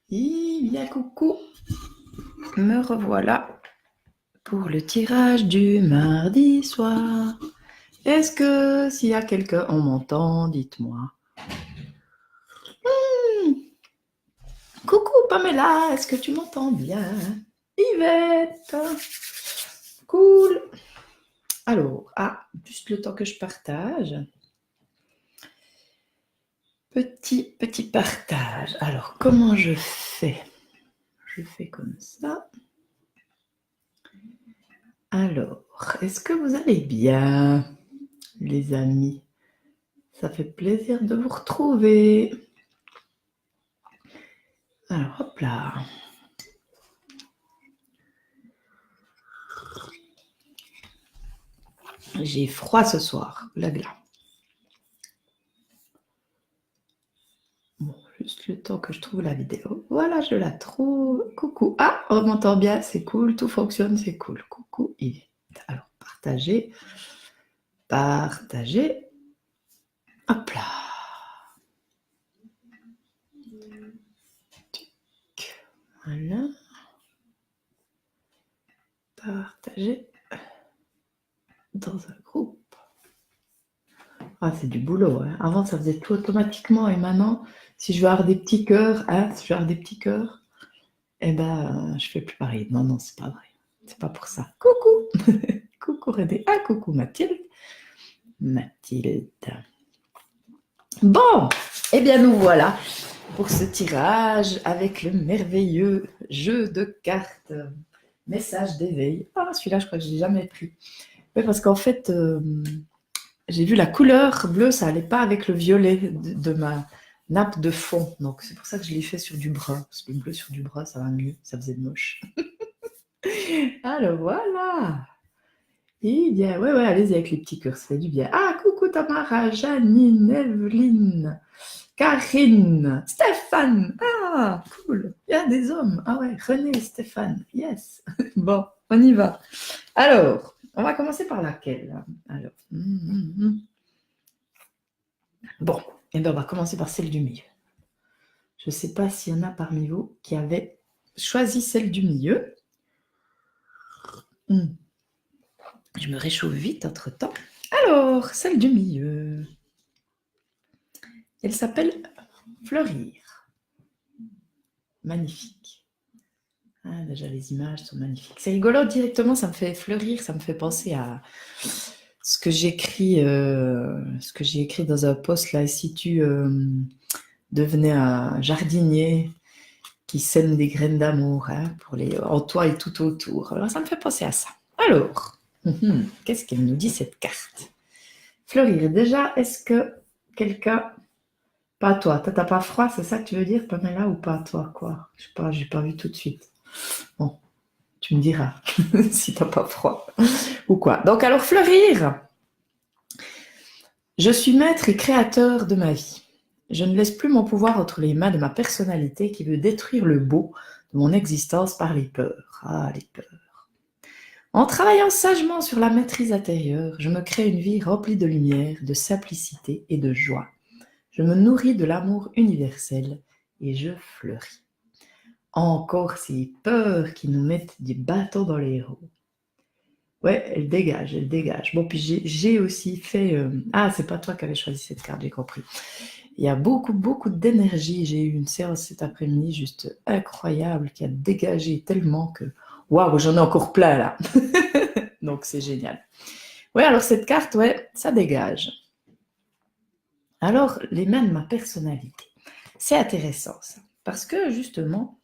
Eh bien, coucou, me revoilà pour le tirage du mardi soir. Est-ce que s'il y a quelqu'un en m'entend, dites-moi. Coucou Pamela, est-ce que tu m'entends bien? Yvette, cool. Alors, juste le temps que je partage. Petit partage. Alors, comment je fais? Je fais comme ça. Alors, est-ce que vous allez bien, les amis? Ça fait plaisir de vous retrouver. Alors, hop là. J'ai froid ce soir, la gla. Bon, juste le temps que je trouve la vidéo. Voilà, je la trouve. Coucou. Ah, on m'entend bien, c'est cool, tout fonctionne, c'est cool. Coucou Yvette. Alors, partager. Partager. Hop là. Voilà. Partager dans un groupe. Ah, c'est du boulot. Hein. Avant, ça faisait tout automatiquement. Et maintenant, si je veux avoir des petits cœurs, eh ben, je fais plus pareil. Non, non, c'est pas vrai. C'est pas pour ça. Coucou. Coucou René. Ah, coucou Mathilde. Mathilde. Bon, eh bien nous voilà pour ce tirage avec le merveilleux jeu de cartes. Message d'éveil. Ah, celui-là, je crois que je l'ai jamais pris. Oui, parce qu'en fait, j'ai vu la couleur bleue, ça allait pas avec le violet de ma nappe de fond. Donc, c'est pour ça que je l'ai fait sur du brun. Parce que le bleu sur du brun, ça va mieux. Ça faisait moche. Alors, voilà. Eh bien, ouais, allez-y avec les petits cœurs, ça fait du bien. Ah, coucou Tamara, Janine, Evelyne, Karine, Stéphane. Ah, cool. Il y a des hommes. Ah ouais, René, Stéphane. Yes. Bon, on y va. Alors, on va commencer par laquelle? Alors, bon, et bien on va commencer par celle du milieu. Je ne sais pas s'il y en a parmi vous qui avaient choisi celle du milieu. Je me réchauffe vite entre-temps. Alors, celle du milieu. Elle s'appelle Fleurir. Magnifique. Ah, déjà, les images sont magnifiques. C'est rigolo, directement, ça me fait fleurir, ça me fait penser à ce que j'écris dans un post là. Si tu devenais un jardinier qui sème des graines d'amour en toi et tout autour. Alors, ça me fait penser à ça. Alors, qu'est-ce qu'elle nous dit cette carte? Fleurir. Déjà, est-ce que quelqu'un... Pas toi. T'as pas froid, c'est ça que tu veux dire, Pamela, ou pas toi, quoi? Je sais pas, j'ai pas vu tout de suite. Bon, tu me diras si t'as pas froid ou quoi. Donc alors, fleurir. Je suis maître et créateur de ma vie. Je ne laisse plus mon pouvoir entre les mains de ma personnalité qui veut détruire le beau de mon existence par les peurs. Ah, les peurs. En travaillant sagement sur la maîtrise intérieure, je me crée une vie remplie de lumière, de simplicité et de joie. Je me nourris de l'amour universel et je fleuris. Encore ces peurs qui nous mettent des bâtons dans les roues. Ouais, elle dégage, elle dégage. Bon, puis j'ai aussi fait... Ah, c'est pas toi qui avais choisi cette carte, j'ai compris. Il y a beaucoup d'énergie. J'ai eu une séance cet après-midi juste incroyable qui a dégagé tellement que... Waouh, j'en ai encore plein là. Donc, c'est génial. Ouais, alors cette carte, ouais, ça dégage. Alors, les mains de ma personnalité. C'est intéressant, ça. Parce que, justement,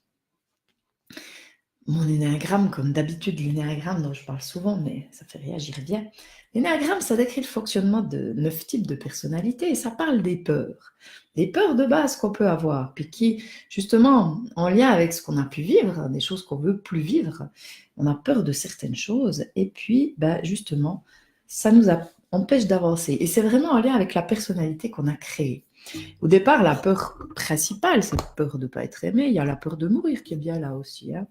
mon énéagramme, comme d'habitude, l'énéagramme dont je parle souvent, mais ça fait réagir bien. L'énéagramme, ça décrit le fonctionnement de 9 types de personnalités et ça parle des peurs. Des peurs de base qu'on peut avoir, puis qui, justement, en lien avec ce qu'on a pu vivre, des choses qu'on veut plus vivre, on a peur de certaines choses et puis, justement, ça nous empêche d'avancer. Et c'est vraiment en lien avec la personnalité qu'on a créée. Au départ, la peur principale, c'est la peur de ne pas être aimé. Il y a la peur de mourir qui est bien là aussi. Hein.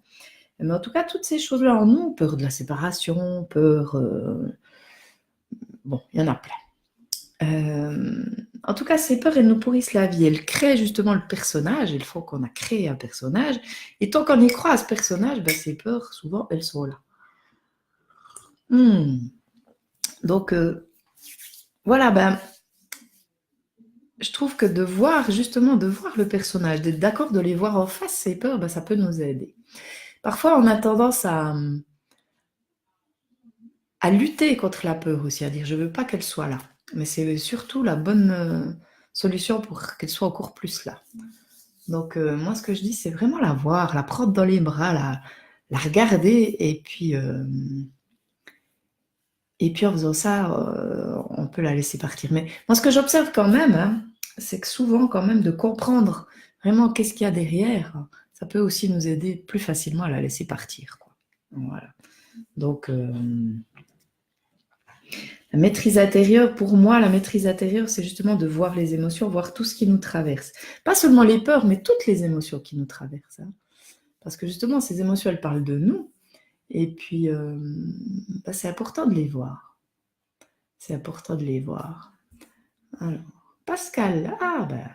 Mais en tout cas, toutes ces choses-là en nous, peur de la séparation, peur... bon, il y en a plein. En tout cas, ces peurs, elles nous pourrissent la vie. Elles créent justement le personnage. Il faut qu'on a créé un personnage. Et tant qu'on y croit à ce personnage, ben, ces peurs, souvent, elles sont là. Donc, voilà, ben, je trouve que de voir, justement, de voir le personnage, d'être d'accord de les voir en face, ces peurs, ben, ça peut nous aider. Parfois, on a tendance à lutter contre la peur aussi, à dire je veux pas qu'elle soit là. Mais c'est surtout la bonne solution pour qu'elle soit encore plus là. Donc moi ce que je dis c'est vraiment la voir, la prendre dans les bras, la regarder et puis en faisant ça on peut la laisser partir. Mais moi ce que j'observe quand même, hein, c'est que souvent quand même de comprendre vraiment qu'est-ce qu'il y a derrière, ça peut aussi nous aider plus facilement à la laisser partir, quoi. Voilà. Donc la maîtrise intérieure, pour moi, la maîtrise intérieure, c'est justement de voir les émotions, voir tout ce qui nous traverse. Pas seulement les peurs, mais toutes les émotions qui nous traversent, hein. Parce que justement, ces émotions, elles parlent de nous. Et puis, bah, c'est important de les voir. C'est important de les voir. Alors, Pascal, ah ben,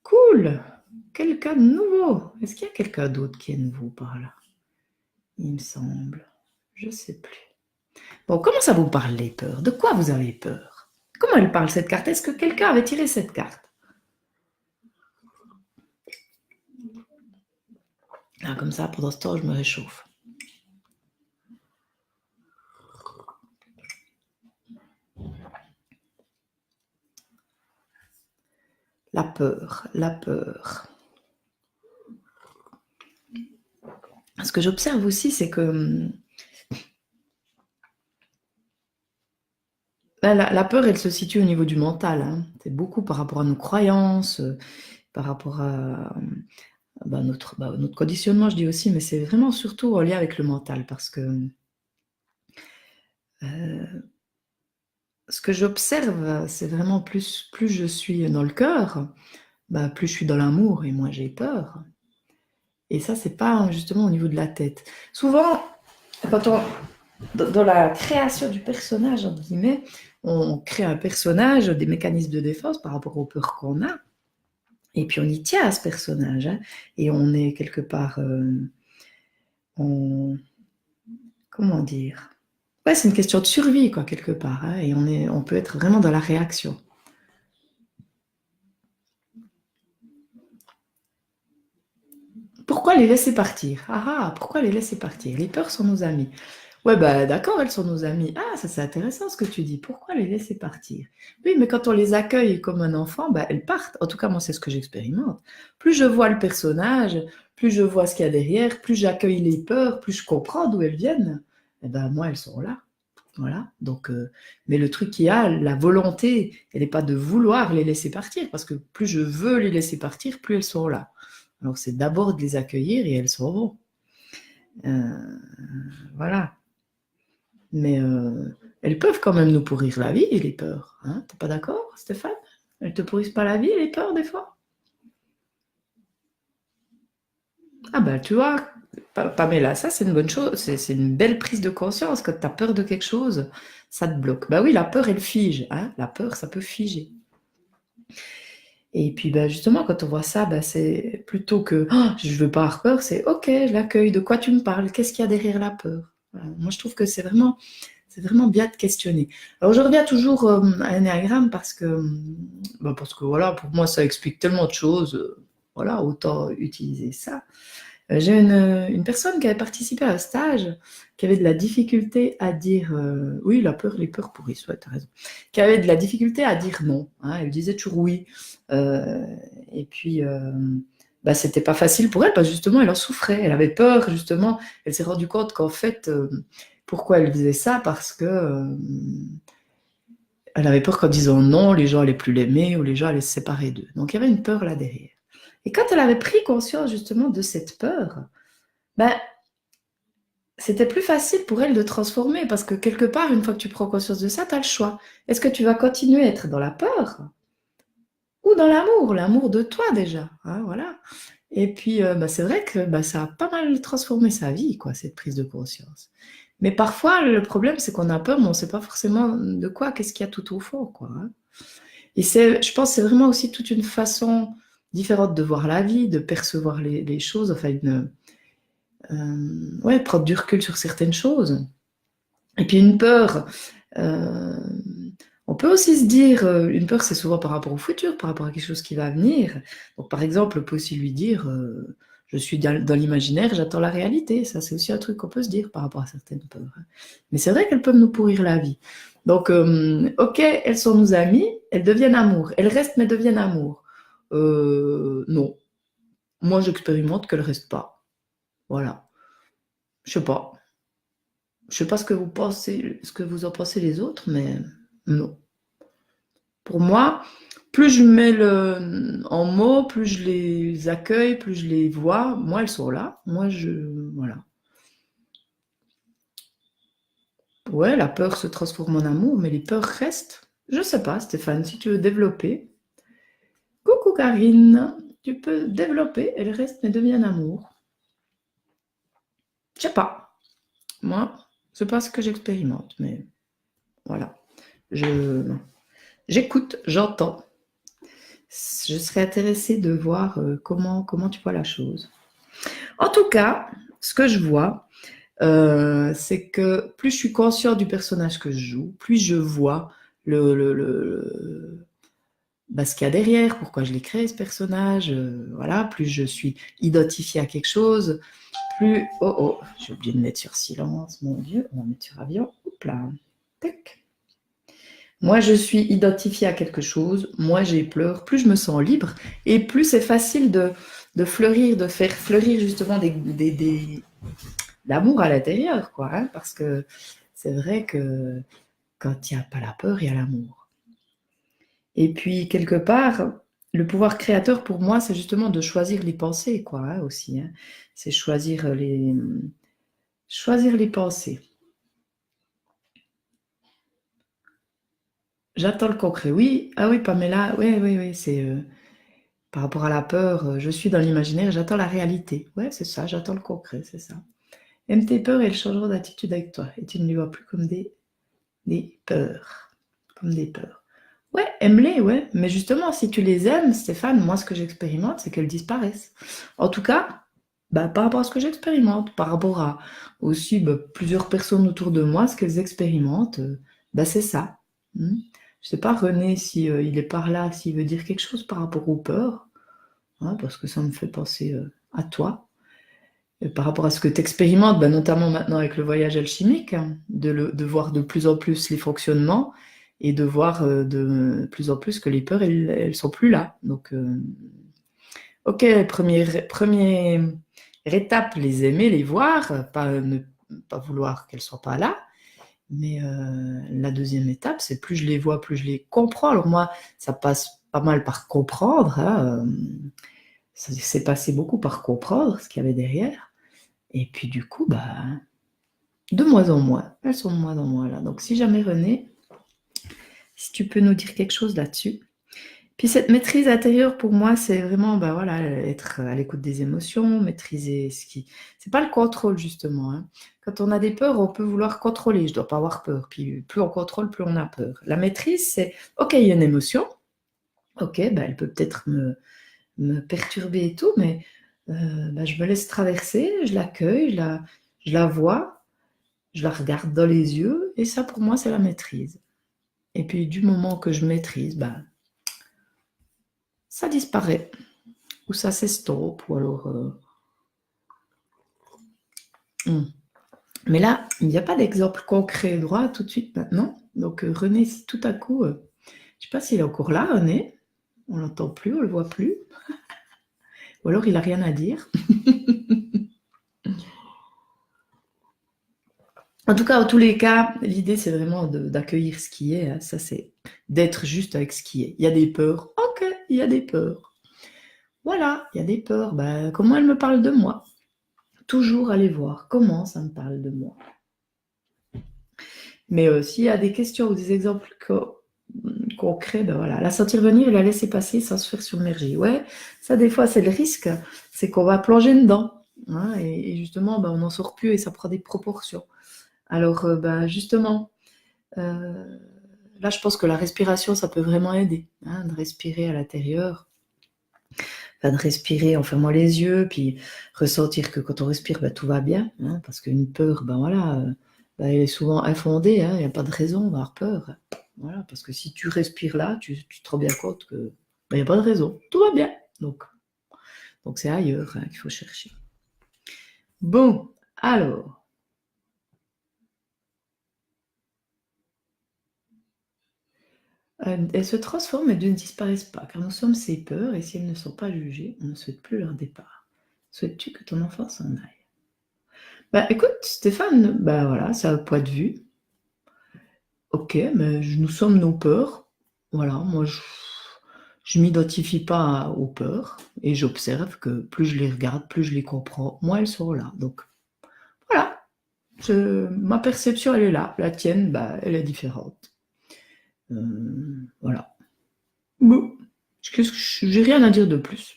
cool, quelqu'un de nouveau. Est-ce qu'il y a quelqu'un d'autre qui est nouveau par là? Il me semble. Je ne sais plus. Bon, comment ça vous parle les peurs? De quoi vous avez peur? Comment elle parle cette carte? Est-ce que quelqu'un avait tiré cette carte? Ah, comme ça, pendant ce temps, je me réchauffe. La peur, la peur. Ce que j'observe aussi, c'est que la peur, elle se situe au niveau du mental, hein. C'est beaucoup par rapport à nos croyances, par rapport à notre conditionnement, je dis aussi, mais c'est vraiment surtout en lien avec le mental, parce que ce que j'observe, c'est vraiment plus je suis dans le cœur, bah, plus je suis dans l'amour et moins j'ai peur. Et ça, c'est pas justement au niveau de la tête. Souvent, quand dans la création du personnage, entre guillemets, on crée un personnage, des mécanismes de défense par rapport aux peurs qu'on a, et puis on y tient à ce personnage, hein, et on est quelque part, comment dire? Ouais, c'est une question de survie, quoi, quelque part, hein, et on peut être vraiment dans la réaction. Pourquoi les laisser partir? Pourquoi les laisser partir? Les peurs sont nos amis. Ouais, bah d'accord, elles sont nos amies. Ah, ça c'est intéressant ce que tu dis. Pourquoi les laisser partir? Oui, mais quand on les accueille comme un enfant, bah, elles partent. En tout cas, moi, c'est ce que j'expérimente. Plus je vois le personnage, plus je vois ce qu'il y a derrière, plus j'accueille les peurs, plus je comprends d'où elles viennent. Eh ben, moi, elles sont là. Voilà. Donc, mais le truc qu'il y a, la volonté, elle n'est pas de vouloir les laisser partir, parce que plus je veux les laisser partir, plus elles sont là. Alors, c'est d'abord de les accueillir et elles seront. Voilà. Mais elles peuvent quand même nous pourrir la vie, les peurs. Hein? T'es pas d'accord, Stéphane? Elles te pourrissent pas la vie, les peurs, des fois? Ah ben, tu vois, Pamela, ça c'est une bonne chose, c'est une belle prise de conscience. Quand tu as peur de quelque chose, ça te bloque. Bah oui, la peur, elle fige. Hein? La peur, ça peut figer. Et puis bah, justement, quand on voit ça, bah, c'est plutôt que oh, je veux pas avoir peur, c'est ok, je l'accueille. De quoi tu me parles? Qu'est-ce qu'il y a derrière la peur? Voilà. Moi, je trouve que c'est vraiment bien de questionner. Alors, je reviens toujours à l'énéagramme parce que voilà, pour moi, ça explique tellement de choses. Voilà, autant utiliser ça. J'ai une personne qui avait participé à un stage, qui avait de la difficulté à dire oui, la peur, les peurs pourrissent, ouais, t'as raison. Qui avait de la difficulté à dire non. Hein, elle disait toujours oui. Et puis, bah, c'était pas facile pour elle parce que justement, elle en souffrait. Elle avait peur, justement. Elle s'est rendue compte qu'en fait, pourquoi elle faisait ça? Parce que elle avait peur qu'en disant non, les gens allaient plus l'aimer ou les gens allaient se séparer d'eux. Donc, il y avait une peur là derrière. Et quand elle avait pris conscience justement de cette peur, ben, c'était plus facile pour elle de transformer parce que quelque part, une fois que tu prends conscience de ça, tu as le choix. Est-ce que tu vas continuer à être dans la peur ou dans l'amour de toi déjà, hein, voilà. Et puis, bah, c'est vrai que bah, ça a pas mal transformé sa vie, quoi, cette prise de conscience. Mais parfois, le problème, c'est qu'on a peur, mais on ne sait pas forcément de quoi, qu'est-ce qu'il y a tout au fond, quoi, hein. Et je pense que c'est vraiment aussi toute une façon différente de voir la vie, de percevoir les choses, enfin, ouais, prendre du recul sur certaines choses. Et puis une peur, on peut aussi se dire, une peur, c'est souvent par rapport au futur, par rapport à quelque chose qui va venir. Donc, par exemple, on peut aussi lui dire, je suis dans l'imaginaire, j'attends la réalité. Ça, c'est aussi un truc qu'on peut se dire par rapport à certaines peurs, hein. Mais c'est vrai qu'elles peuvent nous pourrir la vie. Donc, ok, elles sont nos amies, elles deviennent amour. Elles restent, mais deviennent amour. Non. Moi, j'expérimente qu'elles restent pas. Voilà. Je sais pas. Je sais pas ce que vous pensez, ce que vous en pensez les autres, mais non. Pour moi, plus je mets en mots, plus je les accueille, plus je les vois, moi elles sont là. Voilà. Ouais, la peur se transforme en amour, mais les peurs restent. Je sais pas, Stéphane, si tu veux développer. Coucou Karine, tu peux développer, elles restent mais deviennent amour. Je sais pas. Moi, c'est pas ce que j'expérimente, mais voilà. J'écoute, j'entends. Je serais intéressée de voir comment tu vois la chose. En tout cas, ce que je vois, c'est que plus je suis consciente du personnage que je joue, plus je vois ce qu'il y a derrière, pourquoi je l'ai créé ce personnage, voilà, plus je suis identifiée à quelque chose, plus... Oh, j'ai oublié de mettre sur silence, mon Dieu, on va mettre sur avion, hop là, tac. Moi, je suis identifiée à quelque chose, moi, j'ai peur, plus je me sens libre, et plus c'est facile de fleurir, de faire fleurir justement d'amour à l'intérieur, quoi, hein, parce que c'est vrai que quand il n'y a pas la peur, il y a l'amour. Et puis, quelque part, le pouvoir créateur, pour moi, c'est justement de choisir les pensées, quoi, hein, aussi, hein. C'est choisir les pensées. J'attends le concret. Oui, ah oui, Pamela, oui, c'est par rapport à la peur, je suis dans l'imaginaire, j'attends la réalité. Ouais, c'est ça, j'attends le concret, c'est ça. Aime tes peurs et elles changeront d'attitude avec toi. Et tu ne les vois plus comme des peurs. Comme des peurs. Ouais, aime-les, ouais. Mais justement, si tu les aimes, Stéphane, moi, ce que j'expérimente, c'est qu'elles disparaissent. En tout cas, par rapport à ce que j'expérimente, par rapport à aussi plusieurs personnes autour de moi, ce qu'elles expérimentent, c'est ça. Hmm. Je sais pas, René, si il est par là, s'il veut dire quelque chose par rapport aux peurs, hein, parce que ça me fait penser à toi. Et par rapport à ce que tu expérimentes, notamment maintenant avec le voyage alchimique, hein, de voir de plus en plus les fonctionnements et de voir de plus en plus que les peurs, elles sont plus là. Donc, ok, première étape, les aimer, les voir, pas, ne pas vouloir qu'elles soient pas là. Mais la deuxième étape, c'est plus je les vois, plus je les comprends. Alors moi, ça passe pas mal par comprendre, hein, ça s'est passé beaucoup par comprendre ce qu'il y avait derrière. Et puis du coup, de moins en moins. Elles sont de moins en moins là. Donc si jamais René, si tu peux nous dire quelque chose là-dessus. Puis cette maîtrise intérieure, pour moi, c'est vraiment voilà, être à l'écoute des émotions, maîtriser ce qui... C'est pas le contrôle, justement, hein. Quand on a des peurs, on peut vouloir contrôler. Je dois pas avoir peur. Puis plus on contrôle, plus on a peur. La maîtrise, c'est, ok, il y a une émotion. Ok, elle peut peut-être me perturber et tout, mais je me laisse traverser, je l'accueille, je la vois, je la regarde dans les yeux, et ça, pour moi, c'est la maîtrise. Et puis, du moment que je maîtrise, ça disparaît, ou ça s'estompe, ou alors... Mais là, il n'y a pas d'exemple concret droit tout de suite maintenant. Donc, René, si tout à coup... je ne sais pas s'il est encore là, René. On ne l'entend plus, on ne le voit plus. Ou alors, il n'a rien à dire. En tout cas, en tous les cas, l'idée, c'est vraiment d'accueillir ce qui est, hein. Ça, c'est d'être juste avec ce qui est. Il y a des peurs. Ok, il y a des peurs. Voilà, il y a des peurs. Comment elle me parle de moi? Toujours aller voir comment ça me parle de moi. Mais s'il y a des questions ou des exemples concrets, la sentir venir et la laisser passer sans se faire submerger. Ouais, ça, des fois, c'est le risque. C'est qu'on va plonger dedans, hein, et justement, on n'en sort plus et ça prend des proportions. Alors, justement, là, je pense que la respiration, ça peut vraiment aider, hein, de respirer à l'intérieur, enfin, de respirer en fermant les yeux, puis ressentir que quand on respire, tout va bien, hein, parce qu'une peur, voilà, elle est souvent infondée, hein, il n'y a pas de raison d'avoir peur. Voilà, parce que si tu respires là, tu te rends bien compte que il n'y a pas de raison, tout va bien. Donc c'est ailleurs, hein, qu'il faut chercher. Bon, alors. Elles se transforment et ne disparaissent pas, car nous sommes ses peurs, et si elles ne sont pas jugées, on ne souhaite plus leur départ. Souhaites-tu que ton enfant s'en aille? Écoute, Stéphane, voilà, c'est un point de vue. Ok, mais nous sommes nos peurs. Voilà, moi, je m'identifie pas aux peurs, et j'observe que plus je les regarde, plus je les comprends, moins elles sont là. Donc, voilà, ma perception, elle est là. La tienne, elle est différente. Voilà. Bon, j'ai rien à dire de plus.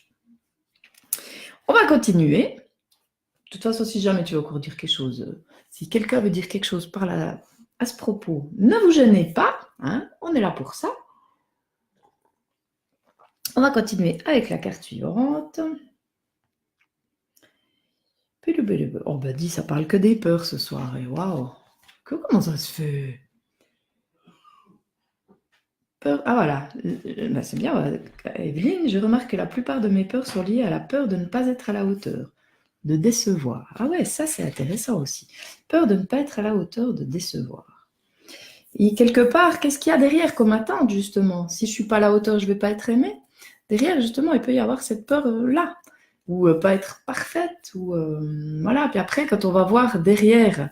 On va continuer. De toute façon, si jamais tu veux encore dire quelque chose, si quelqu'un veut dire quelque chose par là, à ce propos, ne vous gênez pas, hein, on est là pour ça. On va continuer avec la carte suivante. Oh, dis, ça parle que des peurs ce soir, et waouh! Comment ça se fait? Peur. Ah voilà, c'est bien, Evelyne, je remarque que la plupart de mes peurs sont liées à la peur de ne pas être à la hauteur, de décevoir. Ah ouais, ça c'est intéressant aussi. Peur de ne pas être à la hauteur, de décevoir. Et quelque part, qu'est-ce qu'il y a derrière comme attente, justement? Si je ne suis pas à la hauteur, je ne vais pas être aimée. Derrière, justement, il peut y avoir cette peur-là, ou pas être parfaite, ou voilà. Puis après, quand on va voir derrière,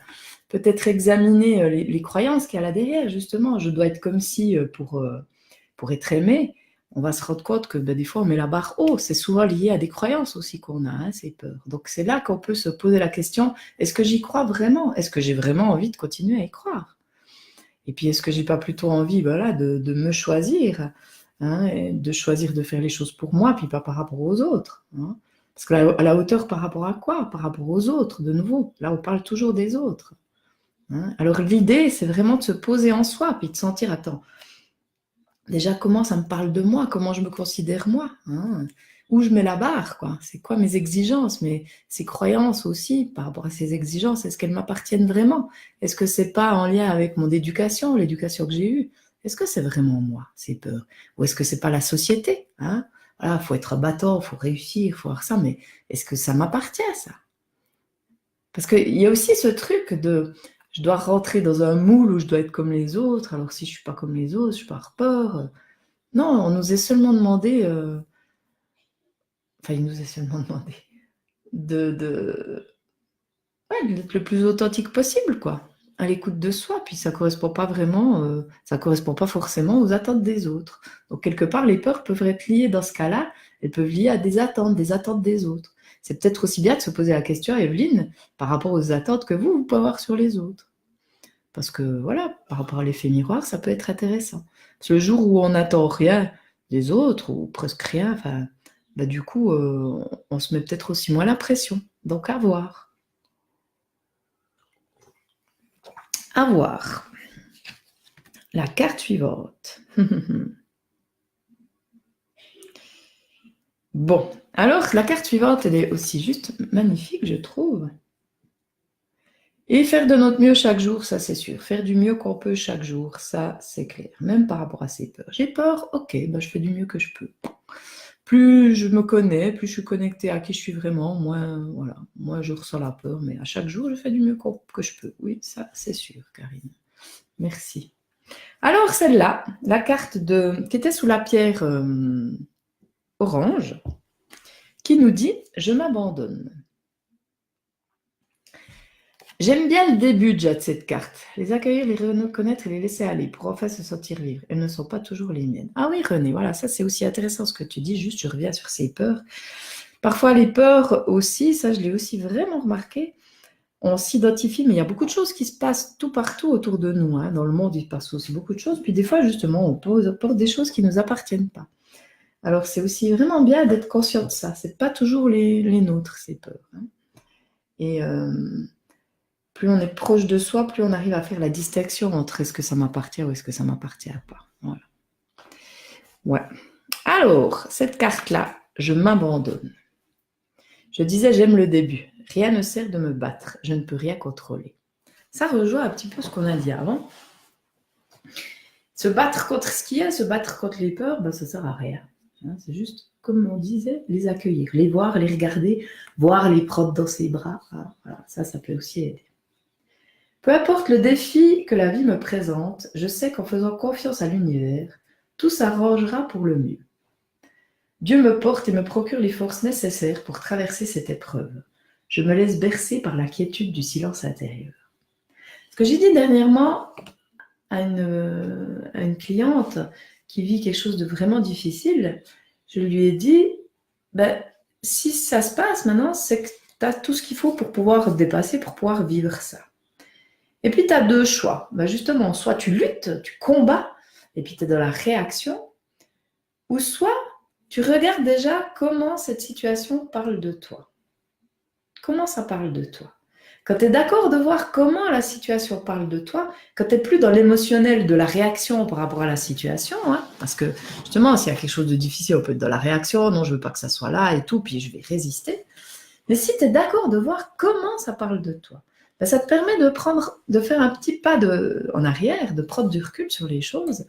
peut-être examiner les croyances qu'il y a là derrière, justement, je dois être comme si pour être aimée, on va se rendre compte que des fois, on met la barre haut. C'est souvent lié à des croyances aussi qu'on a, hein, ces peurs. Donc c'est là qu'on peut se poser la question, est-ce que j'y crois vraiment? Est-ce que j'ai vraiment envie de continuer à y croire? Et puis, est-ce que j'ai pas plutôt envie, de me choisir, hein, et de choisir de faire les choses pour moi, puis pas par rapport aux autres, hein? Parce que à la hauteur par rapport à quoi? Par rapport aux autres, de nouveau. Là, on parle toujours des autres, hein. Alors, l'idée, c'est vraiment de se poser en soi, puis de sentir, attends, déjà, comment ça me parle de moi? Comment je me considère moi, hein? Où je mets la barre, quoi? C'est quoi mes exigences, ces croyances aussi par rapport à ces exigences? Est-ce qu'elles m'appartiennent vraiment? Est-ce que c'est pas en lien avec mon éducation, l'éducation que j'ai eue? Est-ce que c'est vraiment moi, ces peurs? Ou est-ce que c'est pas la société, hein? Voilà, faut être battant, faut réussir, faut avoir ça, mais est-ce que ça m'appartient, ça? Parce qu'il y a aussi ce truc de je dois rentrer dans un moule où je dois être comme les autres, alors si je suis pas comme les autres, je pars peur. Non, on nous est seulement demandé, enfin, il nous est seulement demandé de ouais, d'être le plus authentique possible, quoi, à l'écoute de soi. Puis ça correspond pas vraiment, ça correspond pas forcément aux attentes des autres. Donc quelque part, les peurs peuvent être liées dans ce cas-là, elles peuvent lier à des attentes des autres. C'est peut-être aussi bien de se poser la question, Evelyne, par rapport aux attentes que vous pouvez avoir sur les autres. Parce que voilà, par rapport à l'effet miroir, ça peut être intéressant. Parce que le jour où on n'attend rien des autres, ou presque rien, enfin, du coup, on se met peut-être aussi moins la pression. Donc à voir. À voir. La carte suivante. Bon, alors la carte suivante, elle est aussi juste magnifique, je trouve. Et faire de notre mieux chaque jour, ça c'est sûr. Faire du mieux qu'on peut chaque jour, ça c'est clair. Même par rapport à ses peurs. J'ai peur, ok, je fais du mieux que je peux. Plus je me connais, plus je suis connectée à qui je suis vraiment, moins je ressens la peur. Mais à chaque jour, je fais du mieux que je peux. Oui, ça c'est sûr, Karine. Merci. Alors celle-là, la carte qui était sous la pierre orange, qui nous dit « Je m'abandonne ». J'aime bien le début déjà de cette carte. Les accueillir, les reconnaître et les laisser aller pour enfin se sentir vivre. Elles ne sont pas toujours les miennes. Ah oui, René, voilà, ça c'est aussi intéressant ce que tu dis. Juste, je reviens sur ces peurs. Parfois, les peurs aussi, ça je l'ai aussi vraiment remarqué, on s'identifie, mais il y a beaucoup de choses qui se passent tout partout autour de nous, hein. Dans le monde, il se passe aussi beaucoup de choses. Puis des fois, justement, on porte des choses qui ne nous appartiennent pas. Alors, c'est aussi vraiment bien d'être conscient de ça. C'est pas toujours les nôtres, ces peurs, hein. Et plus on est proche de soi, plus on arrive à faire la distinction entre est-ce que ça m'appartient ou est-ce que ça ne m'appartient pas. Voilà. Ouais. Alors, cette carte-là, je m'abandonne. Je disais, j'aime le début. Rien ne sert de me battre. Je ne peux rien contrôler. Ça rejoint un petit peu ce qu'on a dit avant. Se battre contre ce qu'il y a, se battre contre les peurs, ben, ça ne sert à rien. C'est juste, comme on disait, les accueillir, les voir, les regarder, voir les prendre dans ses bras. Voilà, ça peut aussi aider. Peu importe le défi que la vie me présente, je sais qu'en faisant confiance à l'univers, tout s'arrangera pour le mieux. Dieu me porte et me procure les forces nécessaires pour traverser cette épreuve. Je me laisse bercer par la quiétude du silence intérieur. Ce que j'ai dit dernièrement à une cliente qui vit quelque chose de vraiment difficile, je lui ai dit, ben, si ça se passe maintenant, c'est que tu as tout ce qu'il faut pour pouvoir dépasser, pour pouvoir vivre ça. Et puis, tu as deux choix. Ben justement, soit tu luttes, tu combats, et puis tu es dans la réaction, ou soit tu regardes déjà comment cette situation parle de toi. Comment ça parle de toi? Quand tu es d'accord de voir comment la situation parle de toi, quand tu n'es plus dans l'émotionnel de la réaction par rapport à la situation, parce que justement, s'il y a quelque chose de difficile, on peut être dans la réaction, non, je ne veux pas que ça soit là et tout, puis je vais résister. Mais si tu es d'accord de voir comment ça parle de toi, ben ça te permet de faire un petit pas en arrière, de prendre du recul sur les choses,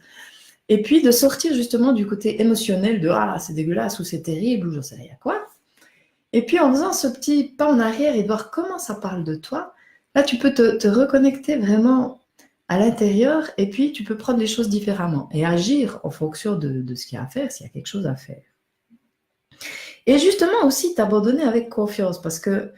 et puis de sortir justement du côté émotionnel de « Ah, c'est dégueulasse » ou « C'est terrible » ou j'en sais rien quoi. Et puis en faisant ce petit pas en arrière et de voir comment ça parle de toi, là tu peux te reconnecter vraiment à l'intérieur et puis tu peux prendre les choses différemment et agir en fonction de ce qu'il y a à faire, s'il y a quelque chose à faire. Et justement aussi t'abandonner avec confiance parce que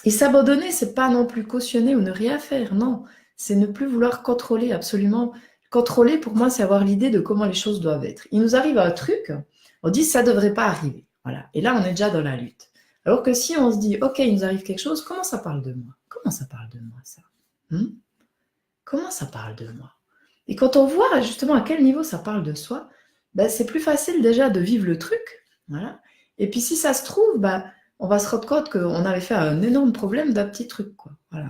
et s'abandonner, c'est pas non plus cautionner ou ne rien faire, non. C'est ne plus vouloir contrôler absolument. Contrôler, pour moi, c'est avoir l'idée de comment les choses doivent être. Il nous arrive un truc, on dit ça ne devrait pas arriver. Voilà. Et là, on est déjà dans la lutte. Alors que si on se dit, OK, il nous arrive quelque chose, comment ça parle de moi? Comment ça parle de moi, ça? Comment ça parle de moi? Et quand on voit justement à quel niveau ça parle de soi, ben, c'est plus facile déjà de vivre le truc. Voilà. Et puis si ça se trouve, ben, on va se rendre compte qu'on avait fait un énorme problème d'un petit truc, quoi. Voilà.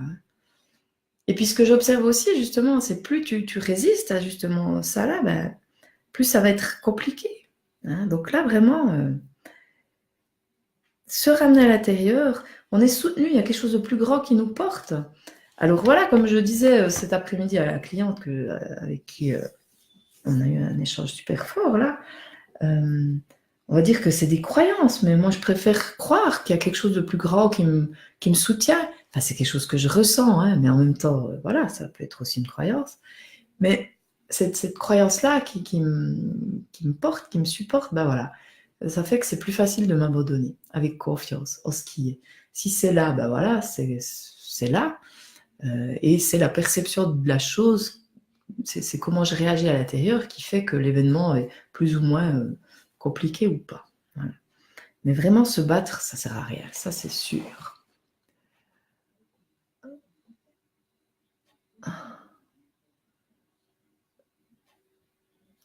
Et puis ce que j'observe aussi, justement, c'est plus tu résistes à justement ça là, ben, plus ça va être compliqué. Donc là, vraiment, se ramener à l'intérieur, on est soutenu, il y a quelque chose de plus grand qui nous porte. Alors voilà, comme je disais cet après-midi à la cliente avec qui on a eu un échange super fort là, on va dire que c'est des croyances, mais moi je préfère croire qu'il y a quelque chose de plus grand qui me soutient. Enfin, c'est quelque chose que je ressens, mais en même temps, voilà, ça peut être aussi une croyance. Mais cette croyance-là qui me porte, qui me supporte, ben voilà, ça fait que c'est plus facile de m'abandonner avec confiance en ce qui est. Si c'est là, ben voilà, c'est là. Et c'est la perception de la chose, c'est comment je réagis à l'intérieur qui fait que l'événement est plus ou moins compliqué ou pas. Voilà. Mais vraiment se battre, ça sert à rien, ça c'est sûr.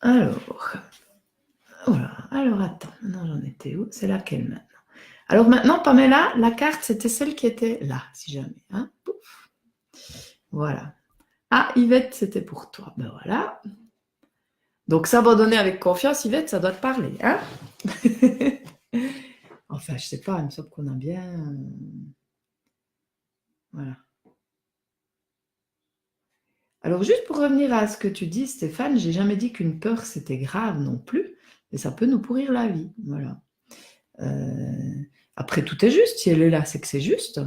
Alors, voilà. Alors attends, maintenant j'en étais où? C'est laquelle maintenant? Alors maintenant, Pamela, la carte, c'était celle qui était là, si jamais. Pouf. Voilà. Ah, Yvette, c'était pour toi. Ben voilà. Donc, s'abandonner avec confiance, Yvette, ça doit te parler. Enfin, je sais pas, il me semble qu'on a bien... Voilà. Alors, juste pour revenir à ce que tu dis, Stéphane, j'ai jamais dit qu'une peur, c'était grave non plus, mais ça peut nous pourrir la vie. Voilà. Après, tout est juste. Si elle est là, c'est que c'est juste.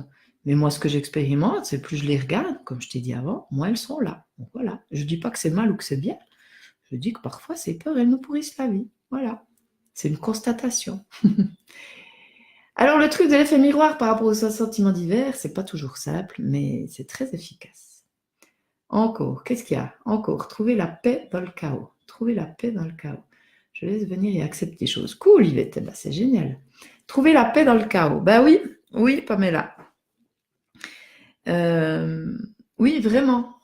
Mais moi, ce que j'expérimente, c'est plus je les regarde, comme je t'ai dit avant, moins elles sont là. Donc voilà. Je ne dis pas que c'est mal ou que c'est bien. Je dis que parfois, ces peurs, elles nous pourrissent la vie. Voilà. C'est une constatation. Alors, le truc de l'effet miroir par rapport aux sentiments divers, c'est pas toujours simple, mais c'est très efficace. Encore, qu'est-ce qu'il y a? Encore, trouver la paix dans le chaos. Trouver la paix dans le chaos. Je laisse venir et accepter les choses. Cool, Yvette, ben, c'est génial. Trouver la paix dans le chaos. Ben oui, Pamela. Oui, vraiment.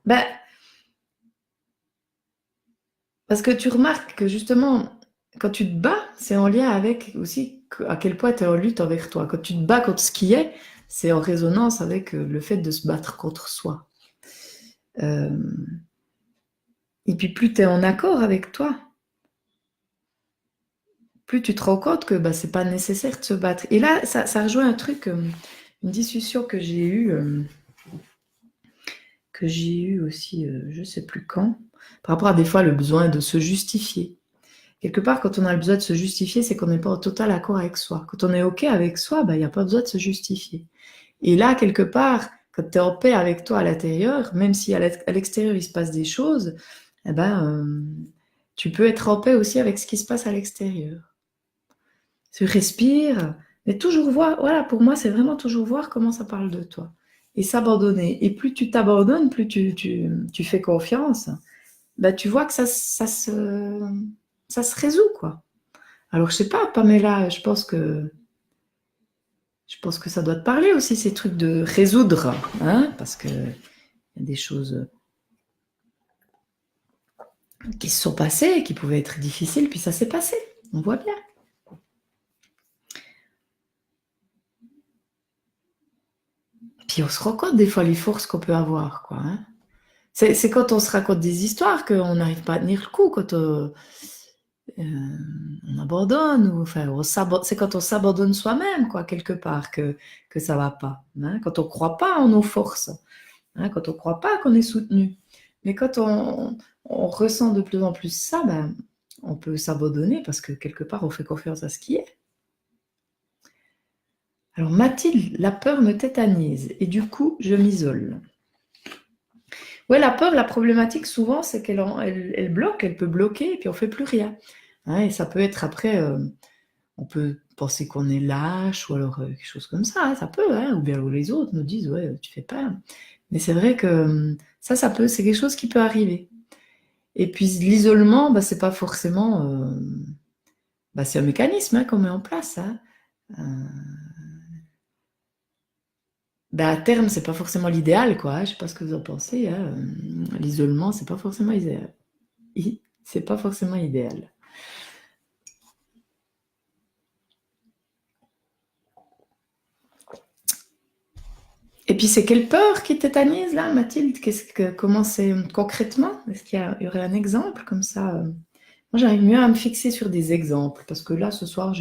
Ben, parce que tu remarques que justement, quand tu te bats, c'est en lien avec aussi à quel point tu es en lutte avec toi. Quand tu te bats contre ce qui est, c'est en résonance avec le fait de se battre contre soi. Et puis plus tu es en accord avec toi, plus tu te rends compte que c'est pas nécessaire de se battre. Et là, ça rejoint un truc, une discussion que j'ai eue aussi, je sais plus quand, par rapport à des fois le besoin de se justifier. Quelque part, quand on a le besoin de se justifier, c'est qu'on n'est pas en total accord avec soi. Quand on est OK avec soi, il n'y a pas besoin de se justifier. Et là, quelque part, quand tu es en paix avec toi à l'intérieur, même si à l'extérieur il se passe des choses, tu peux être en paix aussi avec ce qui se passe à l'extérieur. Tu respires, mais toujours voir, voilà, pour moi, c'est vraiment toujours voir comment ça parle de toi. Et s'abandonner. Et plus tu t'abandonnes, plus tu fais confiance, tu vois que ça se résout, quoi. Alors, je sais pas, Pamela, je pense que ça doit te parler aussi, ces trucs de résoudre, hein, parce que y a des choses qui se sont passées, qui pouvaient être difficiles, puis ça s'est passé. On voit bien. Puis on se rend compte des fois les forces qu'on peut avoir, quoi. Hein. C'est quand on se raconte des histoires qu'on n'arrive pas à tenir le coup, quand on abandonne, ou enfin, c'est quand on s'abandonne soi-même, quoi, quelque part, que ça va pas. Hein, quand on ne croit pas en nos forces, hein, quand on ne croit pas qu'on est soutenu. Mais quand on ressent de plus en plus ça, on peut s'abandonner parce que quelque part, on fait confiance à ce qui est. Alors Mathilde, la peur me tétanise et du coup, je m'isole. Ouais, la peur, la problématique souvent, c'est qu'elle bloque, elle peut bloquer et puis on ne fait plus rien. Hein, et ça peut être après, on peut penser qu'on est lâche ou alors quelque chose comme ça, hein, ça peut, hein, ou bien les autres nous disent, ouais, tu fais pas. Mais c'est vrai que ça peut, c'est quelque chose qui peut arriver. Et puis l'isolement, c'est pas forcément, c'est un mécanisme qu'on met en place. Hein. À terme, c'est pas forcément l'idéal, quoi. Je sais pas ce que vous en pensez. Hein. L'isolement, c'est pas forcément idéal. C'est pas forcément idéal. Et puis c'est quelle peur qui tétanise là, Mathilde? Comment c'est concrètement? Est-ce qu'il y aurait un exemple comme ça? Moi, j'arrive mieux à me fixer sur des exemples parce que là, ce soir,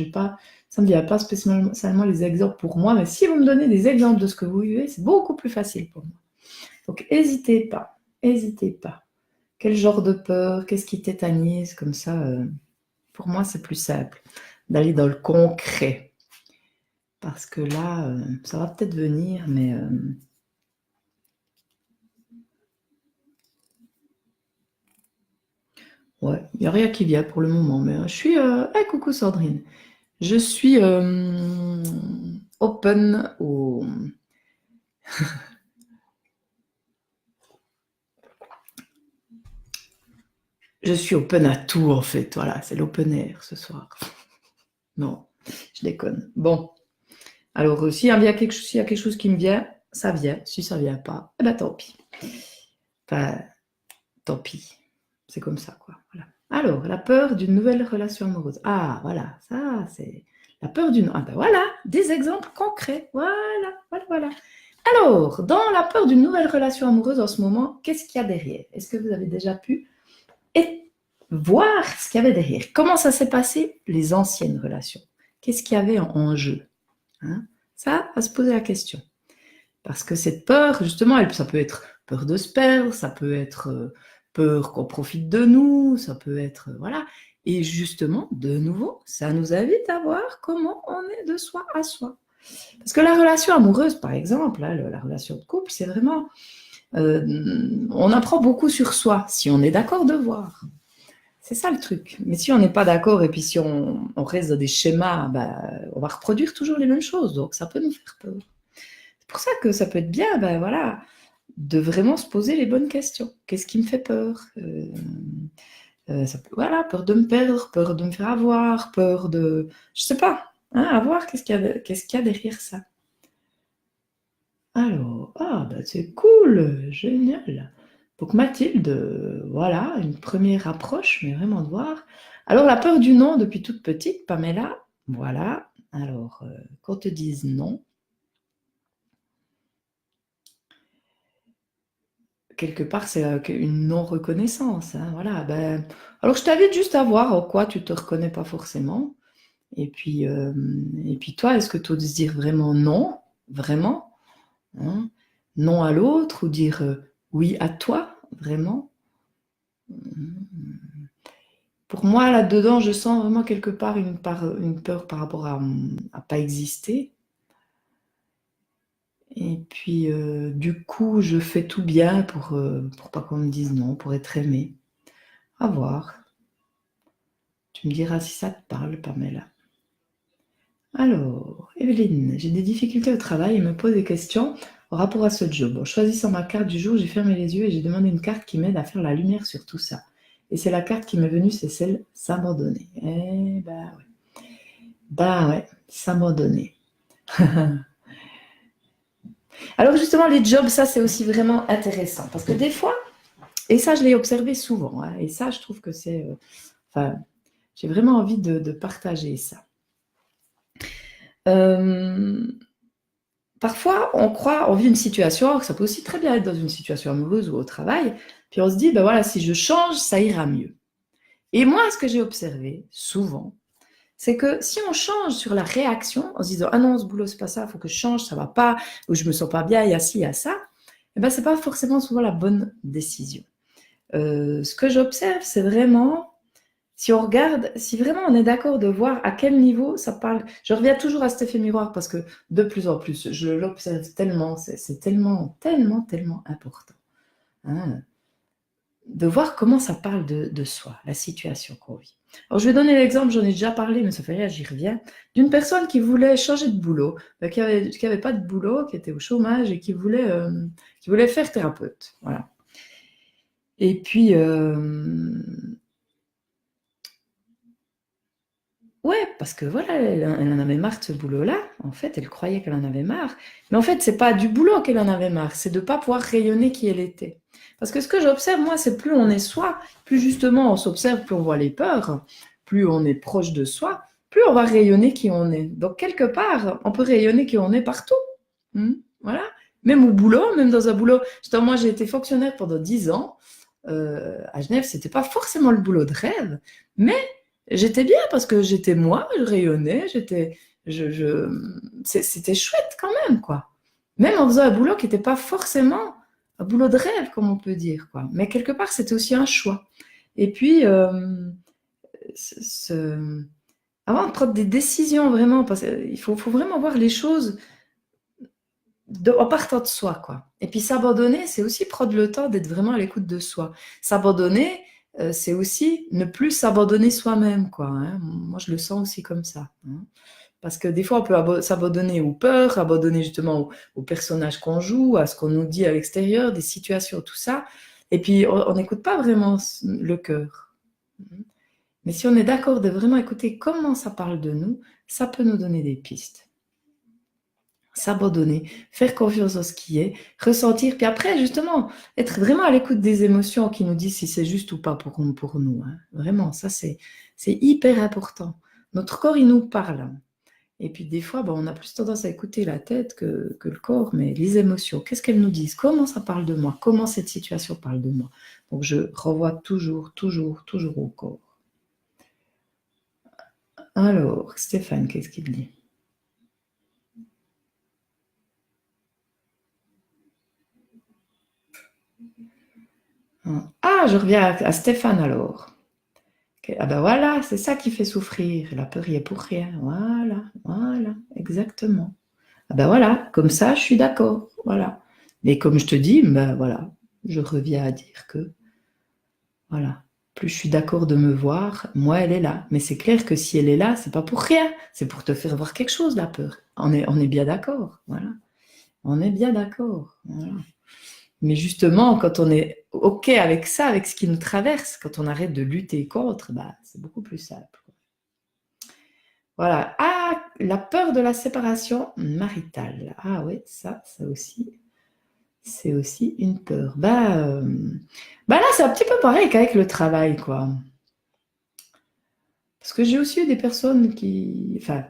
ça me vient pas spécialement les exemples pour moi, mais si vous me donnez des exemples de ce que vous vivez, c'est beaucoup plus facile pour moi. Donc, n'hésitez pas, n'hésitez pas. Quel genre de peur? Qu'est-ce qui tétanise? Comme ça, pour moi, c'est plus simple d'aller dans le concret. Parce que là, ça va peut-être venir, mais... ouais, il n'y a rien qui vient pour le moment, mais je suis... Hey, coucou Sandrine. Je suis open au... Je suis open à tout, en fait. Voilà, c'est l'open air ce soir. Non, je déconne. Bon. Alors, s'il y a quelque chose qui me vient, ça vient. Si ça ne vient pas, tant pis. Enfin, tant pis. C'est comme ça, quoi. Voilà. Alors, la peur d'une nouvelle relation amoureuse. Ah, voilà. Ça, c'est la peur d'une... Ah, voilà. Des exemples concrets. Voilà. Alors, dans la peur d'une nouvelle relation amoureuse en ce moment, qu'est-ce qu'il y a derrière? Est-ce que vous avez déjà pu voir ce qu'il y avait derrière? Comment ça s'est passé, les anciennes relations? Qu'est-ce qu'il y avait en jeu? Hein? Ça, à se poser la question. Parce que cette peur, justement, ça peut être peur de se perdre, ça peut être peur qu'on profite de nous, ça peut être... voilà. Et justement, de nouveau, ça nous invite à voir comment on est de soi à soi. Parce que la relation amoureuse, par exemple, la relation de couple, c'est vraiment... on apprend beaucoup sur soi, si on est d'accord de voir. C'est ça le truc. Mais si on n'est pas d'accord et puis si on reste dans des schémas, on va reproduire toujours les mêmes choses. Donc ça peut nous faire peur. C'est pour ça que ça peut être bien, voilà, de vraiment se poser les bonnes questions. Qu'est-ce qui me fait peur? Voilà, peur de me perdre, peur de me faire avoir, peur de... Je sais pas. Hein, à voir qu'est-ce qu'il y a derrière ça. Alors, c'est cool, génial. Donc Mathilde, voilà, une première approche, mais vraiment de voir. Alors la peur du non depuis toute petite, Pamela, voilà, Alors, qu'on te dise non, quelque part, c'est une non-reconnaissance. Hein, voilà. Ben, alors, je t'invite juste à voir en quoi tu ne te reconnais pas forcément. Et puis toi, est-ce que tu oses dire vraiment non? Vraiment? Hein, non à l'autre ou dire oui à toi? Vraiment? Pour moi, là-dedans, je sens vraiment quelque part une peur par rapport à pas exister. Et puis, du coup, je fais tout bien pour pas qu'on me dise non, pour être aimée. À voir. Tu me diras si ça te parle, Pamela. Alors, Evelyne, j'ai des difficultés au travail et me pose des questions au rapport à ce job. En choisissant ma carte du jour, j'ai fermé les yeux et j'ai demandé une carte qui m'aide à faire la lumière sur tout ça. Et c'est la carte qui m'est venue, c'est celle s'abandonner. Eh ben ouais. Ben ouais, s'abandonner. Alors justement, les jobs, ça c'est aussi vraiment intéressant parce que des fois, et ça je l'ai observé souvent, hein, et ça je trouve que c'est... enfin, j'ai vraiment envie de partager ça. Parfois, on croit, on vit une situation, alors que ça peut aussi très bien être dans une situation amoureuse ou au travail, puis on se dit, ben voilà, si je change, ça ira mieux. Et moi, ce que j'ai observé souvent, c'est que si on change sur la réaction, en se disant, ah non, ce boulot, c'est pas ça, il faut que je change, ça va pas, ou je me sens pas bien, il y a ci, il y a ça, eh ben, c'est pas forcément souvent la bonne décision. Ce que j'observe, c'est vraiment, si on regarde, si vraiment on est d'accord de voir à quel niveau ça parle, je reviens toujours à cet effet miroir parce que de plus en plus, je l'observe tellement, c'est tellement, tellement, tellement important. Hein, de voir comment ça parle de soi, la situation qu'on vit. Alors, je vais donner l'exemple, j'en ai déjà parlé, mais ça fait rien, j'y reviens, d'une personne qui voulait changer de boulot, qui avait pas de boulot, qui était au chômage et qui voulait faire thérapeute. Voilà. Et puis, ouais, parce que voilà, elle en avait marre de ce boulot-là. En fait, elle croyait qu'elle en avait marre. Mais en fait, c'est pas du boulot qu'elle en avait marre, c'est de ne pas pouvoir rayonner qui elle était. Parce que ce que j'observe, moi, c'est plus on est soi, plus justement on s'observe, plus on voit les peurs, plus on est proche de soi, plus on va rayonner qui on est. Donc, quelque part, on peut rayonner qui on est partout. Voilà. Même au boulot, même dans un boulot. Justement, moi, j'ai été fonctionnaire pendant 10 ans. À Genève, c'était pas forcément le boulot de rêve, mais j'étais bien parce que j'étais moi, je rayonnais, c'était chouette quand même, quoi. Même en faisant un boulot qui n'était pas forcément un boulot de rêve, comme on peut dire, quoi. Mais quelque part, c'était aussi un choix. Et puis, avant de prendre des décisions vraiment, parce qu'il faut vraiment voir les choses en partant de soi, quoi. Et puis s'abandonner, c'est aussi prendre le temps d'être vraiment à l'écoute de soi. S'abandonner, c'est aussi ne plus s'abandonner soi-même, quoi. Hein. Moi, je le sens aussi comme ça. Hein. Parce que des fois, on peut s'abandonner aux peurs, abandonner justement au personnage qu'on joue, à ce qu'on nous dit à l'extérieur, des situations, tout ça. Et puis, on n'écoute pas vraiment le cœur. Mais si on est d'accord de vraiment écouter comment ça parle de nous, ça peut nous donner des pistes. S'abandonner, faire confiance en ce qui est, ressentir, puis après, justement, être vraiment à l'écoute des émotions qui nous disent si c'est juste ou pas pour nous. Hein. Vraiment, ça, c'est hyper important. Notre corps, il nous parle. Et puis des fois, on a plus tendance à écouter la tête que le corps, mais les émotions, qu'est-ce qu'elles nous disent? Comment ça parle de moi? Comment cette situation parle de moi? Donc je renvoie toujours, toujours, toujours au corps. Alors, Stéphane, qu'est-ce qu'il dit? Ah, je reviens à Stéphane alors. Ah ben voilà, c'est ça qui fait souffrir. La peur y est pour rien. Voilà, exactement. Ah ben voilà, comme ça, je suis d'accord. Voilà. Mais comme je te dis, ben voilà, je reviens à dire que, voilà, plus je suis d'accord de me voir, moi, elle est là. Mais c'est clair que si elle est là, c'est pas pour rien. C'est pour te faire voir quelque chose, la peur. On est bien d'accord. Voilà. On est bien d'accord. Voilà. Mais justement, quand on est OK avec ça, avec ce qui nous traverse, quand on arrête de lutter contre, bah, c'est beaucoup plus simple. Voilà. Ah, la peur de la séparation maritale. Ah oui, ça aussi, c'est aussi une peur. Bah là, c'est un petit peu pareil qu'avec le travail, quoi. Parce que j'ai aussi eu des personnes qui... Enfin,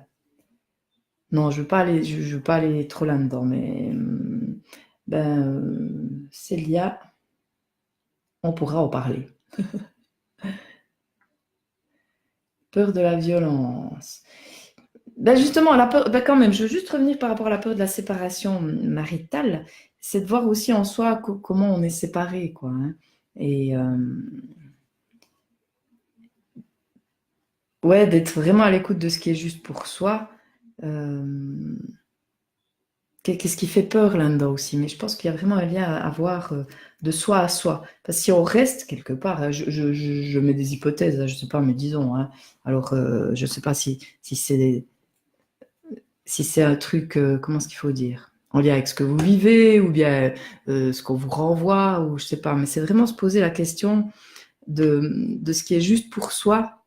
Non, je veux pas aller trop là-dedans, mais Célia, on pourra en parler. Peur de la violence. Ben justement, la peur, ben quand même, je veux juste revenir par rapport à la peur de la séparation maritale, c'est de voir aussi en soi comment on est séparé, quoi. Hein. Et ouais, d'être vraiment à l'écoute de ce qui est juste pour soi. Euh, Qu'est-ce qui fait peur là-dedans aussi? Mais je pense qu'il y a vraiment un lien à voir de soi à soi. Parce que si on reste quelque part, hein, je mets des hypothèses, hein, je ne sais pas, mais disons. Hein, alors, je ne sais pas si c'est un truc, comment est-ce qu'il faut dire? En lien avec ce que vous vivez ou bien ce qu'on vous renvoie, ou je ne sais pas. Mais c'est vraiment se poser la question de ce qui est juste pour soi.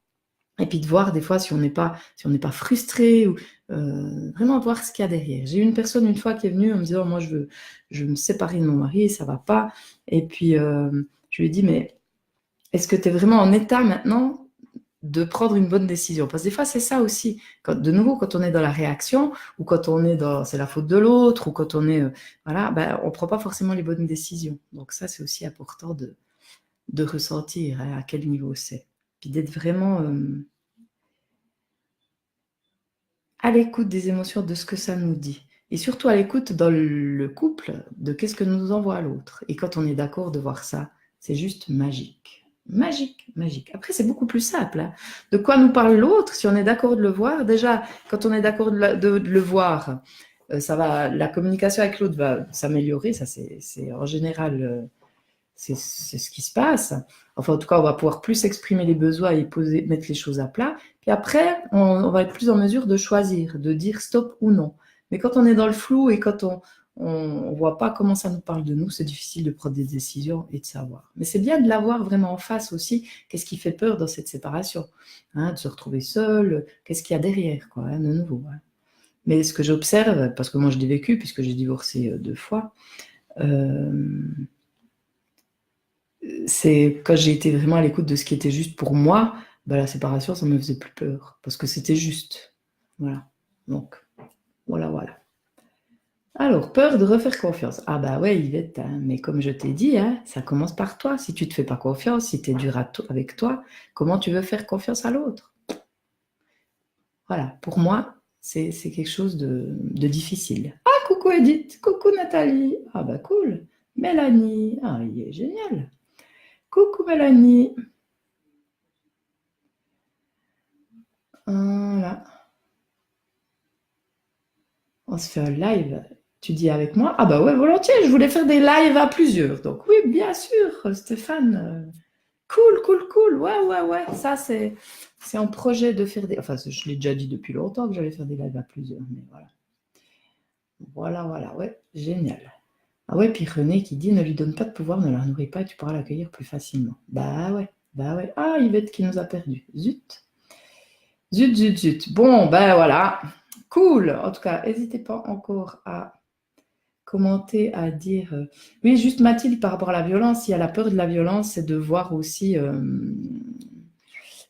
Et puis de voir des fois si on n'est pas frustré ou vraiment voir ce qu'il y a derrière. J'ai eu une personne une fois qui est venue en me disant moi je veux me séparer de mon mari, ça va pas. Et puis je lui ai dit mais est-ce que tu es vraiment en état maintenant de prendre une bonne décision? Parce que des fois c'est ça aussi. De nouveau quand on est dans la réaction ou quand on est dans c'est la faute de l'autre ou quand on est voilà, ben, on prend pas forcément les bonnes décisions. Donc ça c'est aussi important de ressentir hein, à quel niveau c'est. Puis d'être vraiment à l'écoute des émotions, de ce que ça nous dit. Et surtout à l'écoute dans le couple de qu'est-ce que nous envoie l'autre. Et quand on est d'accord de voir ça, c'est juste magique. Magique, magique. Après, c'est beaucoup plus simple. Hein. De quoi nous parle l'autre si on est d'accord de le voir? Déjà, quand on est d'accord de le voir, ça va, la communication avec l'autre va s'améliorer. Ça, c'est en général c'est ce qui se passe. Enfin, en tout cas, on va pouvoir plus exprimer les besoins et mettre les choses à plat. Puis après, on va être plus en mesure de choisir, de dire stop ou non. Mais quand on est dans le flou et quand on voit pas comment ça nous parle de nous, c'est difficile de prendre des décisions et de savoir. Mais c'est bien de l'avoir vraiment en face aussi. Qu'est-ce qui fait peur dans cette séparation? Hein, de se retrouver seul, qu'est-ce qu'il y a derrière, quoi, hein, de nouveau. Hein. Mais ce que j'observe, parce que moi je l'ai vécu, puisque j'ai divorcé 2 fois, c'est quand j'ai été vraiment à l'écoute de ce qui était juste pour moi, bah, la séparation, ça me faisait plus peur, parce que c'était juste. Voilà. Donc, voilà. Alors, peur de refaire confiance. Ah bah ouais, Yvette, hein, mais comme je t'ai dit, hein, ça commence par toi. Si tu ne te fais pas confiance, si tu es dur avec toi, comment tu veux faire confiance à l'autre? Voilà, pour moi, c'est quelque chose de difficile. Ah, coucou Edith, coucou Nathalie. Ah bah cool. Mélanie, ah, il est génial. Coucou Mélanie. Voilà. On se fait un live. Tu dis avec moi? Ah bah ouais, volontiers, je voulais faire des lives à plusieurs. Donc oui, bien sûr, Stéphane. Cool. Ouais. Ça, c'est un projet de faire des... Enfin, je l'ai déjà dit depuis longtemps que j'allais faire des lives à plusieurs, mais voilà. Voilà, ouais, génial. Ah ouais, puis René qui dit, ne lui donne pas de pouvoir, ne la nourris pas, tu pourras l'accueillir plus facilement. Bah ouais. Ah, Yvette qui nous a perdus. Zut. Bon, ben voilà. Cool. En tout cas, n'hésitez pas encore à commenter, à dire. Oui, juste Mathilde, par rapport à la violence, il y a la peur de la violence, c'est de voir aussi